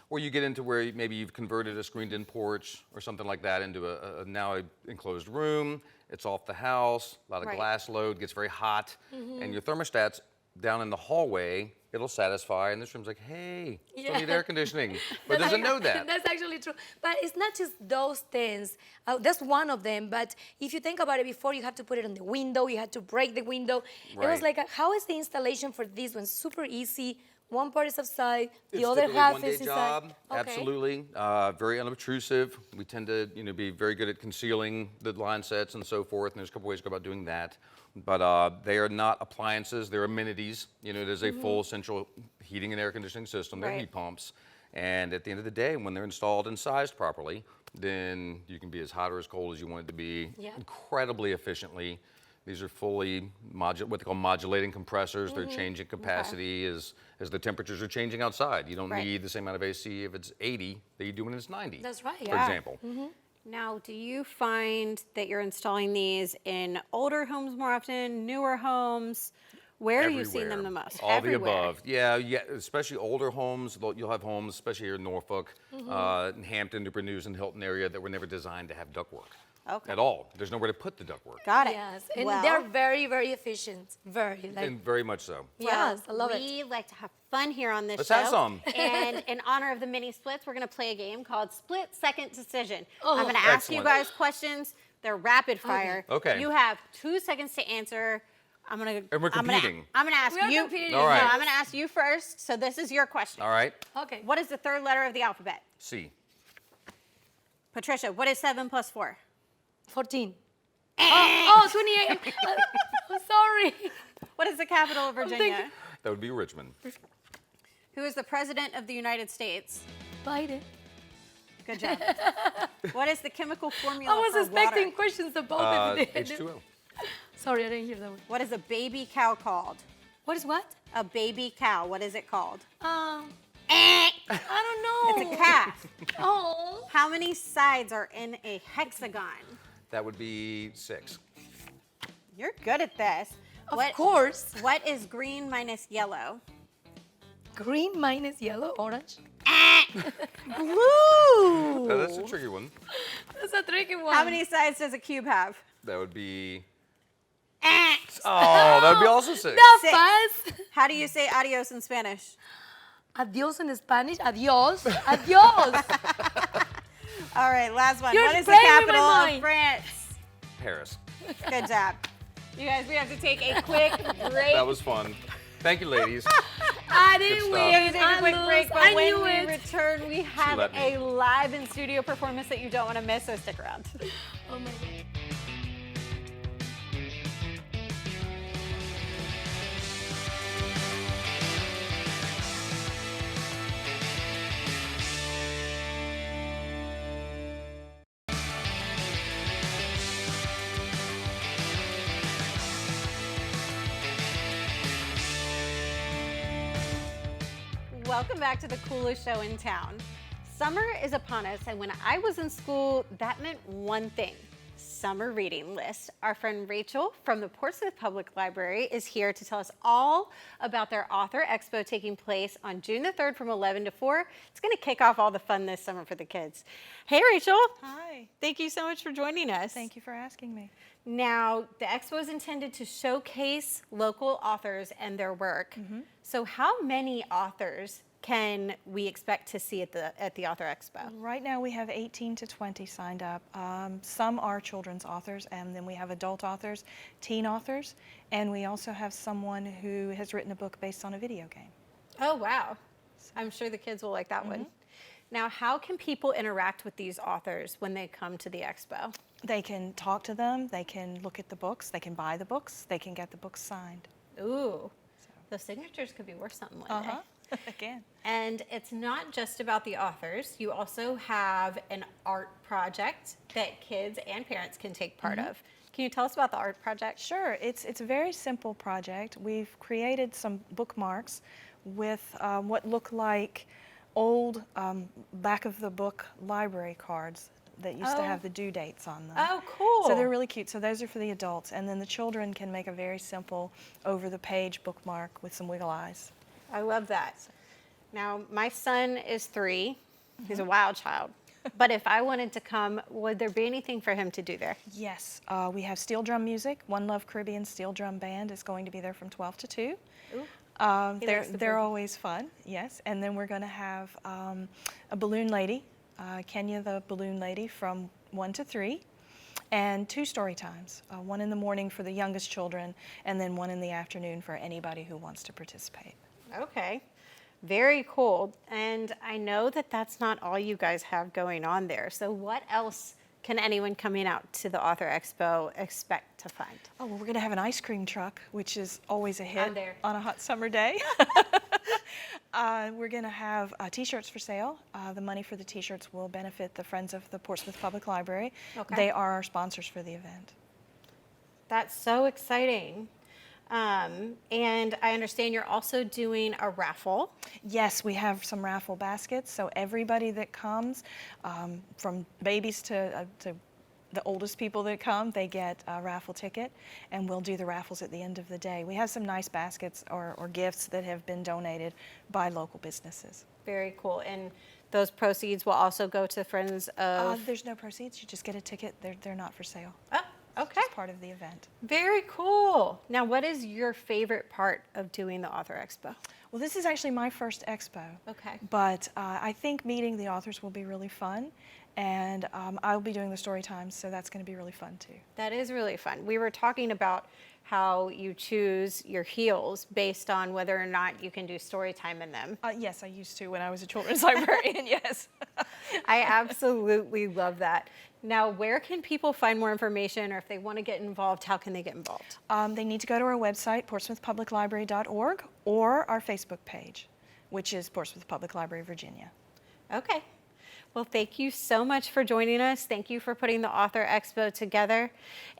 Speaker 7: or you get into where maybe you've converted a screened-in porch or something like that into a now enclosed room. It's off the house, a lot of
Speaker 2: Right.
Speaker 7: glass load, gets very hot, and your thermostats down in the hallway, it'll satisfy, and this room's like, hey, still
Speaker 1: Yeah.
Speaker 7: need air conditioning. But it doesn't know that.
Speaker 1: That's actually true. But it's not just those things. That's one of them. But if you think about it, before you have to put it on the window, you had to break the window. It was
Speaker 7: Right.
Speaker 1: like, how is the installation for this one? Super easy. One part is outside, the
Speaker 7: It's
Speaker 1: other
Speaker 7: typically
Speaker 1: half
Speaker 7: one-day
Speaker 1: is inside.
Speaker 7: job.
Speaker 1: Okay.
Speaker 7: Absolutely. Very unobtrusive. We tend to, be very good at concealing the line sets and so forth. And there's a couple ways to go about doing that. But they are not appliances. They're amenities. It is a full central heating and air conditioning system. They're
Speaker 2: Right.
Speaker 7: heat pumps. And at the end of the day, when they're installed and sized properly, then you can be as hot or as cold as you want it to be
Speaker 1: Yeah.
Speaker 7: incredibly efficiently. These are fully what they call modulating compressors. They're changing capacity as the temperatures are changing outside. You don't
Speaker 2: Right.
Speaker 7: need the same amount of AC if it's 80 that you do when it's 90.
Speaker 1: That's right.
Speaker 7: For
Speaker 2: Yeah.
Speaker 7: example.
Speaker 2: Now, do you find that you're installing these in older homes more often, newer homes? Where are you seeing them the
Speaker 7: Everywhere.
Speaker 2: most?
Speaker 7: All
Speaker 2: Everywhere.
Speaker 7: the above. Yeah, especially older homes. You'll have homes, especially here in Norfolk, in Hampton, Newport News, and Hilton area that were never designed to have ductwork
Speaker 2: Okay.
Speaker 7: at all. There's nowhere to put the ductwork.
Speaker 2: Got it.
Speaker 1: Yes, and
Speaker 2: Well,
Speaker 1: they're very, very efficient. Very. Like,
Speaker 7: And very much so.
Speaker 1: yes, I love
Speaker 2: we
Speaker 1: it.
Speaker 2: like to have fun here on this
Speaker 7: Let's
Speaker 2: show.
Speaker 7: have some.
Speaker 2: And in honor of the mini splits, we're going to play a game called Split Second Decision.
Speaker 1: Oh.
Speaker 2: I'm going to ask you
Speaker 7: Excellent.
Speaker 2: guys questions. They're rapid fire.
Speaker 7: Okay.
Speaker 2: You have 2 seconds to answer. I'm going to.
Speaker 7: And we're competing.
Speaker 2: I'm going to ask
Speaker 1: We are
Speaker 2: you.
Speaker 1: competing,
Speaker 7: All right.
Speaker 2: No, I'm going to ask you first. So this is your question.
Speaker 7: All right.
Speaker 1: Okay.
Speaker 2: What is the third letter of the alphabet?
Speaker 7: C.
Speaker 2: Patricia, what is 7 plus 4?
Speaker 1: 14. Oh, 28. I'm sorry.
Speaker 2: What is the capital of Virginia?
Speaker 7: That would be Richmond.
Speaker 2: Who is the president of the United States?
Speaker 1: Biden.
Speaker 2: Good job. What is the chemical formula
Speaker 1: I was
Speaker 2: for
Speaker 1: expecting
Speaker 2: water?
Speaker 1: questions about it.
Speaker 7: H2O.
Speaker 1: Sorry, I didn't hear that one.
Speaker 2: What is a baby cow called?
Speaker 1: What is what?
Speaker 2: A baby cow. What is it called?
Speaker 1: I don't know.
Speaker 2: It's a calf.
Speaker 1: Oh.
Speaker 2: How many sides are in a hexagon?
Speaker 7: That would be 6.
Speaker 2: You're good at this.
Speaker 1: Of course.
Speaker 2: What is green minus yellow?
Speaker 1: Green minus yellow, orange.
Speaker 2: Blue.
Speaker 7: That's a tricky one.
Speaker 1: That's a tricky one.
Speaker 2: How many sides does a cube have?
Speaker 7: That would be. Oh, that would be also 6.
Speaker 1: The
Speaker 2: 6.
Speaker 1: fast.
Speaker 2: How do you say adios in Spanish?
Speaker 1: Adios in Spanish. Adios. Adios.
Speaker 2: All right, last one.
Speaker 1: You're
Speaker 2: What is the
Speaker 1: playing with my
Speaker 2: capital of
Speaker 1: mind.
Speaker 2: France?
Speaker 7: Paris.
Speaker 2: Good job. You guys, we have to take a quick break.
Speaker 7: That was fun. Thank you, ladies.
Speaker 1: I
Speaker 7: Good
Speaker 1: didn't
Speaker 7: stuff.
Speaker 1: win.
Speaker 2: We're gonna take
Speaker 1: I
Speaker 2: a quick
Speaker 1: lose.
Speaker 2: break, but
Speaker 1: I
Speaker 2: when
Speaker 1: knew
Speaker 2: we
Speaker 1: it.
Speaker 2: return, we have
Speaker 7: let me.
Speaker 2: a live in studio performance that you don't want to miss, so stick around.
Speaker 1: Oh my God.
Speaker 2: Welcome back to the coolest show in town. Summer is upon us, and when I was in school, that meant one thing: summer reading list. Our friend Rachel from the Portsmouth Public Library is here to tell us all about their author expo taking place on June the 3rd from 11 to 4. It's going to kick off all the fun this summer for the kids. Hey, Rachel.
Speaker 8: Hi.
Speaker 2: Thank you so much for joining us.
Speaker 8: Thank you for asking me.
Speaker 2: Now, the expo is intended to showcase local authors and their work. So how many authors can we expect to see at the Author Expo?
Speaker 8: Right now we have 18 to 20 signed up. Some are children's authors, and then we have adult authors, teen authors, and we also have someone who has written a book based on a video game.
Speaker 2: Oh, wow. I'm sure the kids will like that one. Now, how can people interact with these authors when they come to the expo?
Speaker 8: They can talk to them, they can look at the books, they can buy the books, they can get the books signed.
Speaker 2: Ooh, those signatures could be worth something one day.
Speaker 8: Again.
Speaker 2: And it's not just about the authors. You also have an art project that kids and parents can take part of. Can you tell us about the art project?
Speaker 8: Sure, it's a very simple project. We've created some bookmarks with what look like old back of the book library cards that used to have the due dates on them.
Speaker 2: Oh, cool.
Speaker 8: So they're really cute. So those are for the adults, and then the children can make a very simple over-the-page bookmark with some wiggle eyes.
Speaker 2: I love that. Now, my son is 3. He's a wild child. But if I wanted to come, would there be anything for him to do there?
Speaker 8: Yes, we have steel drum music. One Love Caribbean Steel Drum Band is going to be there from 12 to 2.
Speaker 2: He likes the
Speaker 8: They're
Speaker 2: boogie.
Speaker 8: always fun, yes. And then we're going to have a balloon lady, Kenya the balloon lady, from 1 to 3, and 2 story times, one in the morning for the youngest children, and then one in the afternoon for anybody who wants to participate.
Speaker 2: Okay, very cool. And I know that that's not all you guys have going on there. So what else can anyone coming out to the Author Expo expect to find?
Speaker 8: Oh, well, we're going to have an ice cream truck, which is always a hit
Speaker 2: there.
Speaker 8: on a hot summer day. We're going to have T-shirts for sale. The money for the T-shirts will benefit the Friends of the Portsmouth Public Library.
Speaker 2: Okay.
Speaker 8: They are our sponsors for the event.
Speaker 2: That's so exciting. And I understand you're also doing a raffle.
Speaker 8: Yes, we have some raffle baskets, so everybody that comes, from babies to the oldest people that come, they get a raffle ticket, and we'll do the raffles at the end of the day. We have some nice baskets or gifts that have been donated by local businesses.
Speaker 2: Very cool. And those proceeds will also go to Friends of...
Speaker 8: There's no proceeds, you just get a ticket. They're not for sale.
Speaker 2: Oh, okay.
Speaker 8: It's part of the event.
Speaker 2: Very cool. Now, what is your favorite part of doing the Author Expo?
Speaker 8: Well, this is actually my first expo.
Speaker 2: Okay.
Speaker 8: But I think meeting the authors will be really fun, and I'll be doing the story times, so that's going to be really fun too.
Speaker 2: That is really fun. We were talking about how you choose your heels based on whether or not you can do story time in them.
Speaker 8: Yes, I used to when I was a children's librarian, yes.
Speaker 2: I absolutely love that. Now, where can people find more information, or if they want to get involved, how can they get involved?
Speaker 8: They need to go to our website, portsmouthpubliclibrary.org, or our Facebook page, which is Portsmouth Public Library, Virginia.
Speaker 2: Okay. Well, thank you so much for joining us. Thank you for putting the Author Expo together.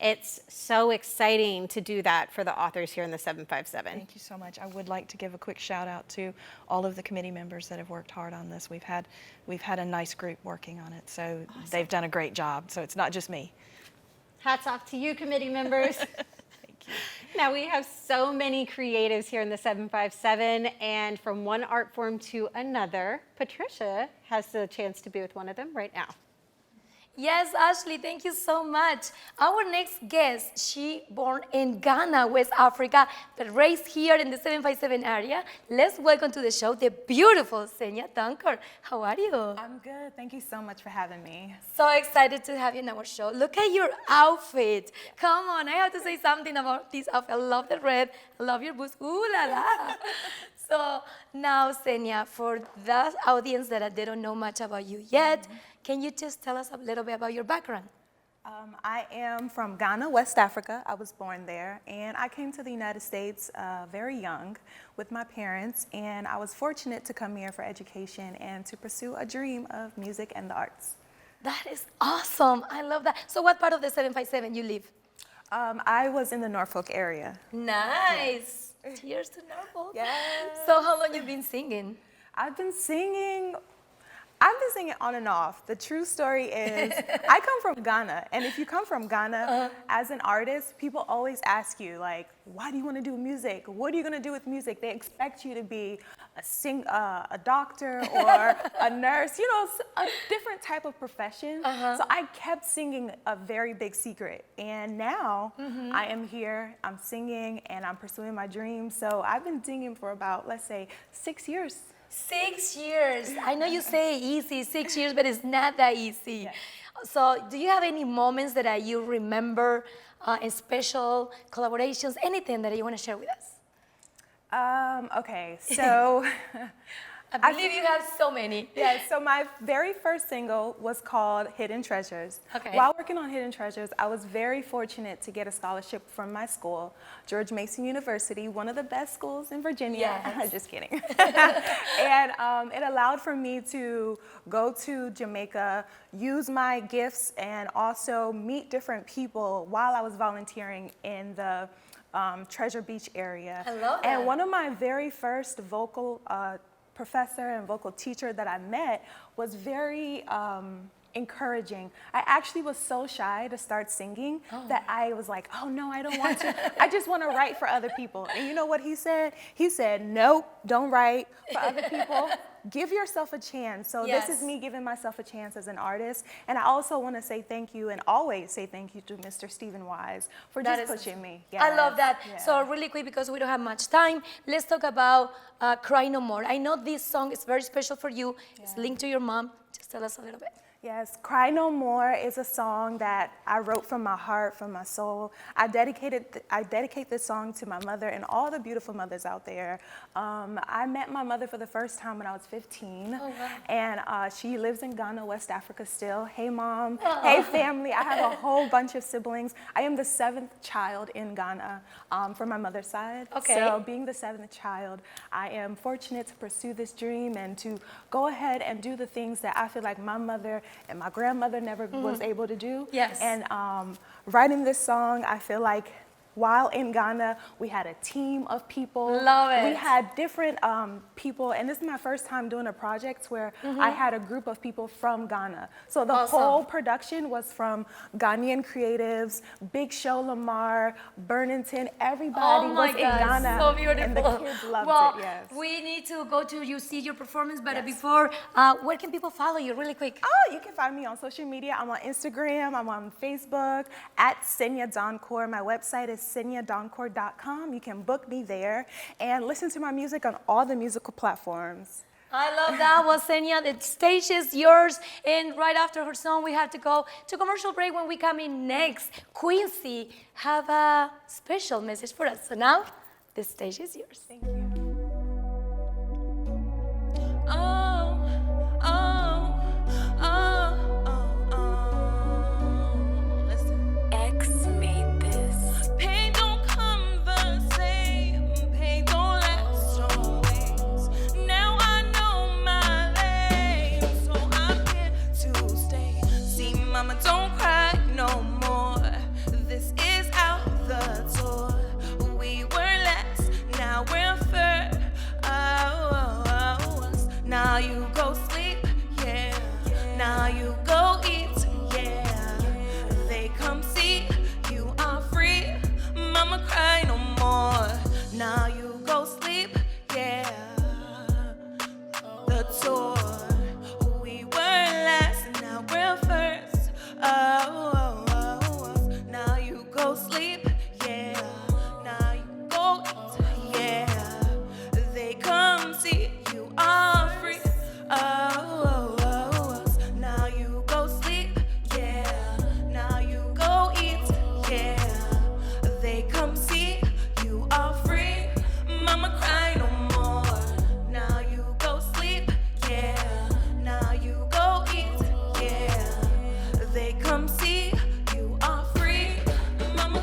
Speaker 2: It's so exciting to do that for the authors here in the 757.
Speaker 8: Thank you so much. I would like to give a quick shout out to all of the committee members that have worked hard on this. We've had a nice group working on it, so they've done a great job. So it's not just me.
Speaker 2: Hats off to you, committee members.
Speaker 8: Thank you.
Speaker 2: Now, we have so many creatives here in the 757, and from one art form to another, Patricia has the chance to be with one of them right now.
Speaker 1: Yes, Ashley, thank you so much. Our next guest, she born in Ghana, West Africa, but raised here in the 757 area. Let's welcome to the show the beautiful Senya Dunker. How are you?
Speaker 9: I'm good. Thank you so much for having me.
Speaker 1: So excited to have you in our show. Look at your outfit. Come on, I have to say something about this outfit. I love the red. I love your boots. Ooh la la. So now, Senya, for the audience that they don't know much about you yet, can you just tell us a little bit about your background?
Speaker 9: I am from Ghana, West Africa. I was born there, and I came to the United States very young with my parents, and I was fortunate to come here for education and to pursue a dream of music and the arts.
Speaker 1: That is awesome. I love that. So what part of the 757 you live?
Speaker 9: I was in the Norfolk area.
Speaker 1: Nice. Cheers to Norfolk.
Speaker 9: Yes.
Speaker 1: So how long you been singing?
Speaker 9: I've been singing on and off. The true story is I come from Ghana, and if you come from Ghana as an artist, people always ask you, like, why do you want to do music? What are you going to do with music? They expect you to be a doctor or a nurse, you know, a different type of profession. So I kept singing a very big secret, and now I am here, I'm singing, and I'm pursuing my dreams. So I've been singing for about, let's say, 6 years.
Speaker 1: 6 years. I know you say easy, 6 years, but it's not that easy. Yes. So do you have any moments that you remember, special collaborations, anything that you want to share with us?
Speaker 9: Okay, so
Speaker 1: I believe you have so many.
Speaker 9: Yeah, so my very first single was called Hidden Treasures.
Speaker 1: Okay.
Speaker 9: While working on Hidden Treasures, I was very fortunate to get a scholarship from my school, George Mason University, one of the best schools in Virginia.
Speaker 1: Yes.
Speaker 9: Just kidding. And it allowed for me to go to Jamaica, use my gifts, and also meet different people while I was volunteering in the Treasure Beach area.
Speaker 1: I love that.
Speaker 9: And one of my very first vocal professor and vocal teacher that I met was very encouraging. I actually was so shy to start singing that I was like, oh no, I don't want to. I just want to write for other people. And you know what he said? He said, nope, don't write for other people. Give yourself a chance. So this is me giving myself a chance as an artist. And I also want to say thank you and always say thank you to Mr. Stephen Wise for just pushing me.
Speaker 1: I love that.
Speaker 9: Yeah.
Speaker 1: So really quick, because we don't have much time, let's talk about Cry No More. I know this song is very special for you. It's linked to your mom. Just tell us a little bit.
Speaker 9: Yes, Cry No More is a song that I wrote from my heart, from my soul. I dedicate this song to my mother and all the beautiful mothers out there. I met my mother for the first time when I was 15, and she lives in Ghana, West Africa still. Hey mom, hey family, I have a whole bunch of siblings. I am the 7th child in Ghana from my mother's side.
Speaker 1: Okay.
Speaker 9: So being the 7th child, I am fortunate to pursue this dream and to go ahead and do the things that I feel like my mother and my grandmother never was able to do.
Speaker 1: Yes.
Speaker 9: And writing this song, I feel like while in Ghana, we had a team of people.
Speaker 1: Love it.
Speaker 9: We had different people, and this is my first time doing a project where I had a group of people from Ghana. So the whole production was from Ghanaian creatives, Big Show Lamar, Burnington, everybody was in Ghana.
Speaker 1: So beautiful.
Speaker 9: And the kids loved
Speaker 1: well,
Speaker 9: it, yes.
Speaker 1: we need to go to you see your performance, but before, where can people follow you really quick?
Speaker 9: Oh, you can find me on social media. I'm on Instagram, I'm on Facebook, at Senya Doncor. My website is senyadoncor.com. You can book me there and listen to my music on all the musical platforms.
Speaker 1: I love that. Well, Senya, the stage is yours. And right after her song, we have to go to commercial break. When we come in next, Quincy have a special message for us. So now, the stage is yours.
Speaker 9: Thank you.
Speaker 10: Don't cry no more. This is out the door. We were last, now we're first. Now you go sleep, yeah. Now you go eat, yeah. They come see you are free. Mama cry no more. Now you go sleep, yeah. The door. We were last, now we're first. Now you go sleep, yeah. Now you go eat, yeah. They come see you are free. Now you go sleep, yeah. Now you go eat, yeah. They come see you are free. Mama cry no more. Now you go sleep, yeah. Now you go eat, yeah. They come see you are free. Mama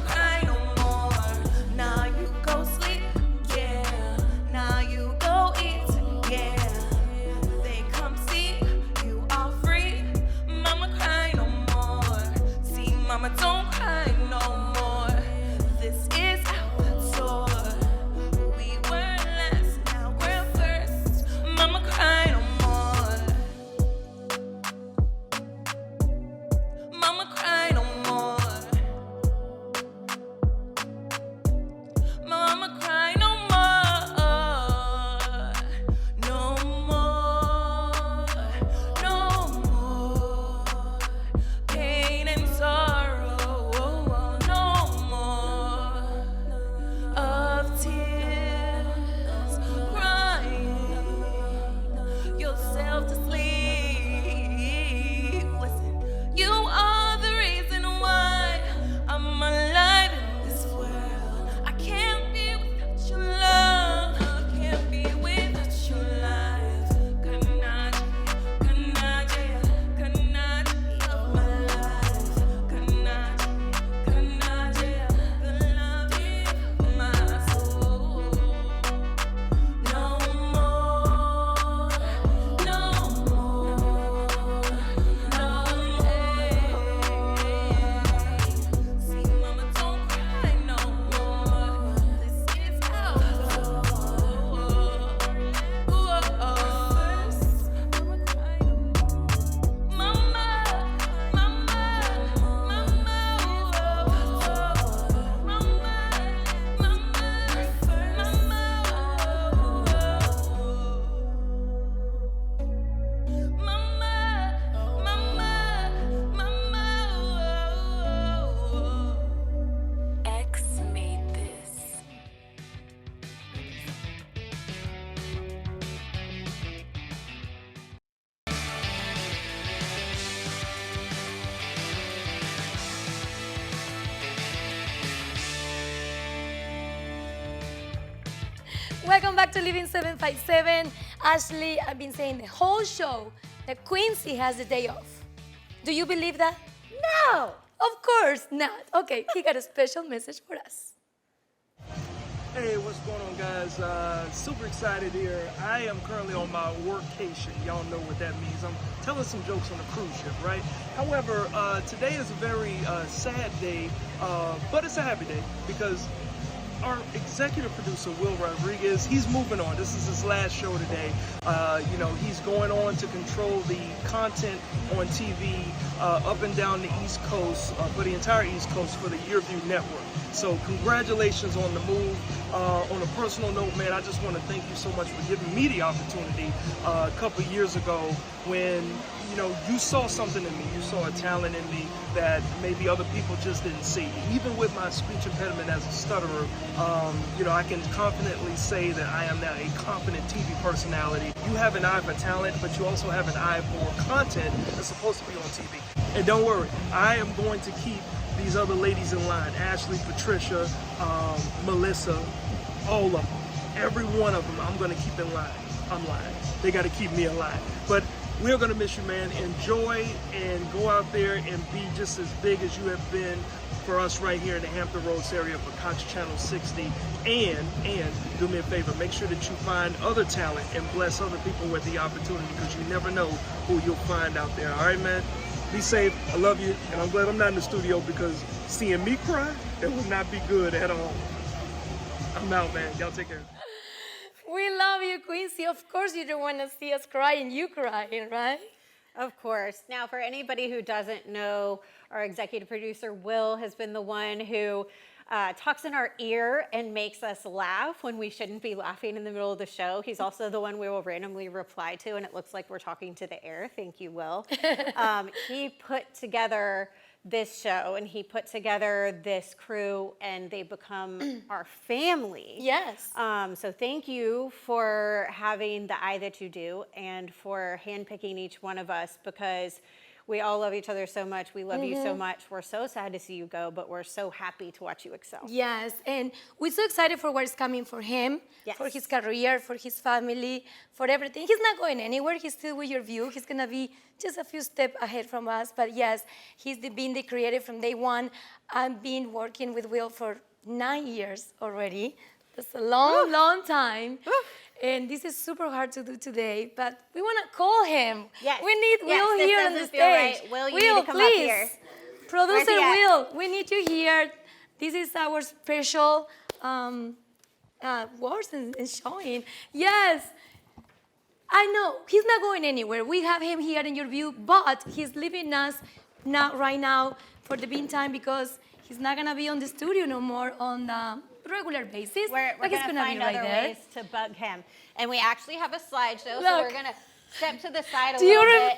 Speaker 1: Welcome back to Living 757. Ashley, I've been saying the whole show that Quincy has a day off. Do you believe that?
Speaker 2: No.
Speaker 1: Of course not. Okay, he got a special message for us.
Speaker 5: Hey, what's going on, guys? Super excited here. I am currently on my workcation. Y'all know what that means. I'm telling some jokes on a cruise ship, right? However, today is a very sad day, but it's a happy day because our executive producer, Will Rodriguez, he's moving on. This is his last show today. He's going on to control the content on TV up and down the East Coast, for the entire East Coast for the Yearview Network. So congratulations on the move. On a personal note, man, I just want to thank you so much for giving me the opportunity a couple years ago when, you saw something in me. You saw a talent in me that maybe other people just didn't see. Even with my speech impediment as a stutterer, I can confidently say that I am now a confident TV personality. You have an eye for talent, but you also have an eye for content that's supposed to be on TV. And don't worry, I am going to keep these other ladies in line. Ashley, Patricia, Melissa, all of them. Every one of them, I'm gonna keep in line. I'm lying. They gotta keep me in line. But we're gonna miss you, man. Enjoy and go out there and be just as big as you have been for us right here in the Hampton Roads area for Cox Channel 60. And do me a favor, make sure that you find other talent and bless other people with the opportunity because you never know who you'll find out there. All right, man? Be safe. I love you. And I'm glad I'm not in the studio because seeing me cry, that would not be good at all. I'm out, man. Y'all take care.
Speaker 1: We love you, Quincy. Of course you don't want to see us crying. You crying, right?
Speaker 2: Of course. Now, for anybody who doesn't know, our executive producer, Will, has been the one who talks in our ear and makes us laugh when we shouldn't be laughing in the middle of the show. He's also the one we will randomly reply to, and it looks like we're talking to the air. Thank you, Will. He put together this show, and he put together this crew, and they become our family.
Speaker 1: Yes.
Speaker 2: So thank you for having the eye that you do and for handpicking each one of us because we all love each other so much. We love you so much. We're so sad to see you go, but we're so happy to watch you excel.
Speaker 1: Yes, and we're so excited for what's coming for him, for his career, for his family, for everything. He's not going anywhere. He's still with Yearview. He's going to be just a few steps ahead from us. But yes, he's been the creator from day one. I've been working with Will for 9 years already. That's a long, long time. And this is super hard to do today, but we want to call him.
Speaker 2: Yes.
Speaker 1: We need Will
Speaker 2: this
Speaker 1: here on the
Speaker 2: doesn't
Speaker 1: stage.
Speaker 2: feel right. Will, you need to come up
Speaker 1: please.
Speaker 2: here.
Speaker 1: Producer
Speaker 2: Where's he
Speaker 1: Will, we need you here. This is our special words and showing. Yes, I know he's not going anywhere. We have him here in Yearview, but he's leaving us right now for the meantime because he's not gonna be on the studio no more on the regular basis.
Speaker 2: We're
Speaker 1: but he's
Speaker 2: going to
Speaker 1: gonna
Speaker 2: find
Speaker 1: be right
Speaker 2: other
Speaker 1: there.
Speaker 2: ways to bug him. And we actually have a slideshow, so
Speaker 1: Look.
Speaker 2: we're going to step to the side a
Speaker 1: Do you
Speaker 2: little bit.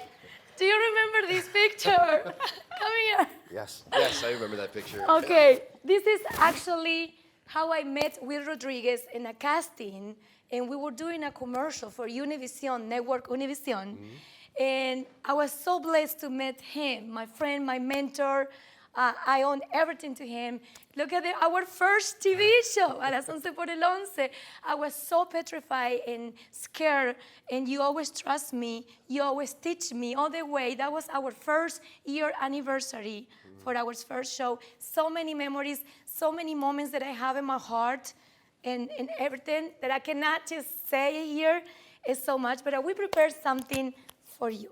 Speaker 1: Do you remember this picture? Come here.
Speaker 11: Yes, I remember that picture.
Speaker 1: Okay, this is actually how I met Will Rodriguez in a casting, and we were doing a commercial for Univision, Network Univision. And I was so blessed to meet him, my friend, my mentor. I owe everything to him. Look at our first TV show, A las 11 por el 11. I was so petrified and scared, and you always trust me. You always teach me all the way. That was our first year anniversary for our first show. So many memories, so many moments that I have in my heart, and everything that I cannot just say here is so much, but we prepared something for you.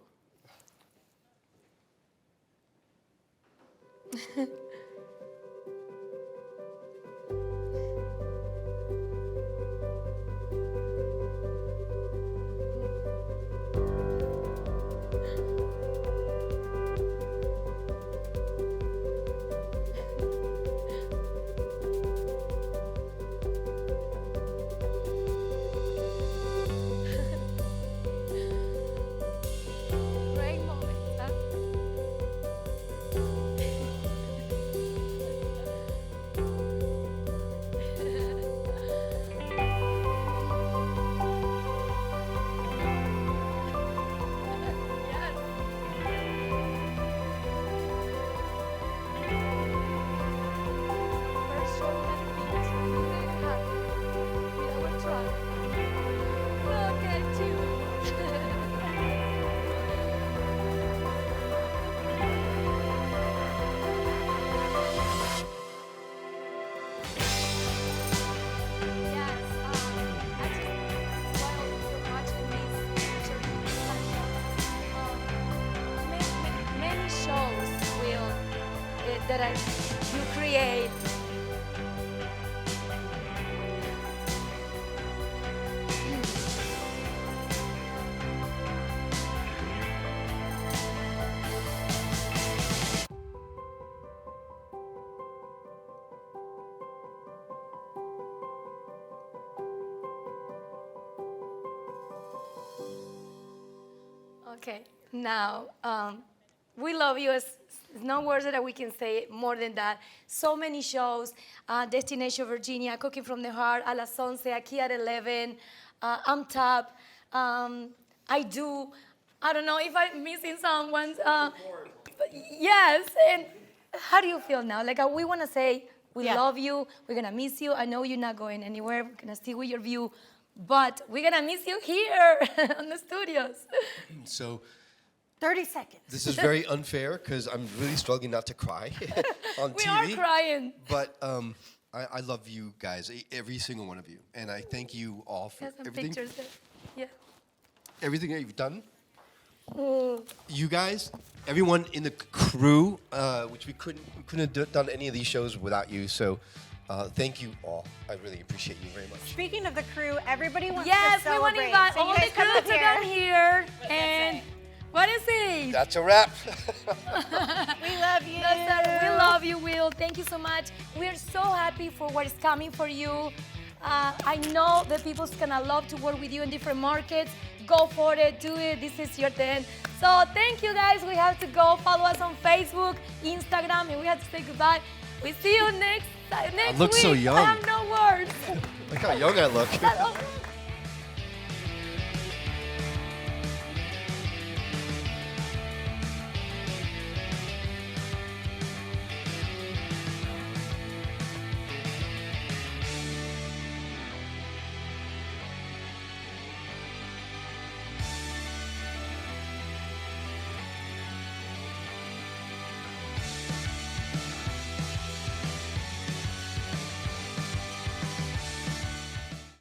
Speaker 1: Great moment, huh? that you create. Okay, now we love you. There's no words that we can say more than that. So many shows, Destination Virginia, Cooking from the Heart, A las 11, Aquí at 11, I'm Top, I Do. I don't know if I'm missing someone. Yes, and how do you feel now? Like we want to say we love you, we're going to miss you. I know you're not going anywhere. We're going to stay with your view. But we're going to miss you here on the studios.
Speaker 11: So
Speaker 2: 30 seconds.
Speaker 11: this is very unfair because I'm really struggling not to cry on
Speaker 1: We
Speaker 11: TV.
Speaker 1: are crying.
Speaker 11: But I love you guys, every single one of you. And I thank you all for
Speaker 1: There's some
Speaker 11: everything,
Speaker 1: pictures there. Yeah.
Speaker 11: everything that you've done. You guys, everyone in the crew, which we couldn't have done any of these shows without you. So thank you all. I really appreciate you very much.
Speaker 2: Speaking of the crew, everybody wants
Speaker 1: Yes,
Speaker 2: to
Speaker 1: we want to
Speaker 2: celebrate.
Speaker 1: invite
Speaker 2: So you
Speaker 1: all
Speaker 2: guys
Speaker 1: the
Speaker 2: come
Speaker 1: crew
Speaker 2: up
Speaker 1: to come here. And what is it?
Speaker 11: That's a wrap.
Speaker 2: We love you.
Speaker 1: We love you, Will. Thank you so much. We're so happy for what is coming for you. I know that people's gonna love to work with you in different markets. Go for it, do it. This is your turn. So thank you guys. We have to go. Follow us on Facebook, Instagram, and we have to say goodbye. We see you next
Speaker 11: I
Speaker 1: week.
Speaker 11: look so young.
Speaker 1: I have no words.
Speaker 11: Look how young I look.
Speaker 1: Oh,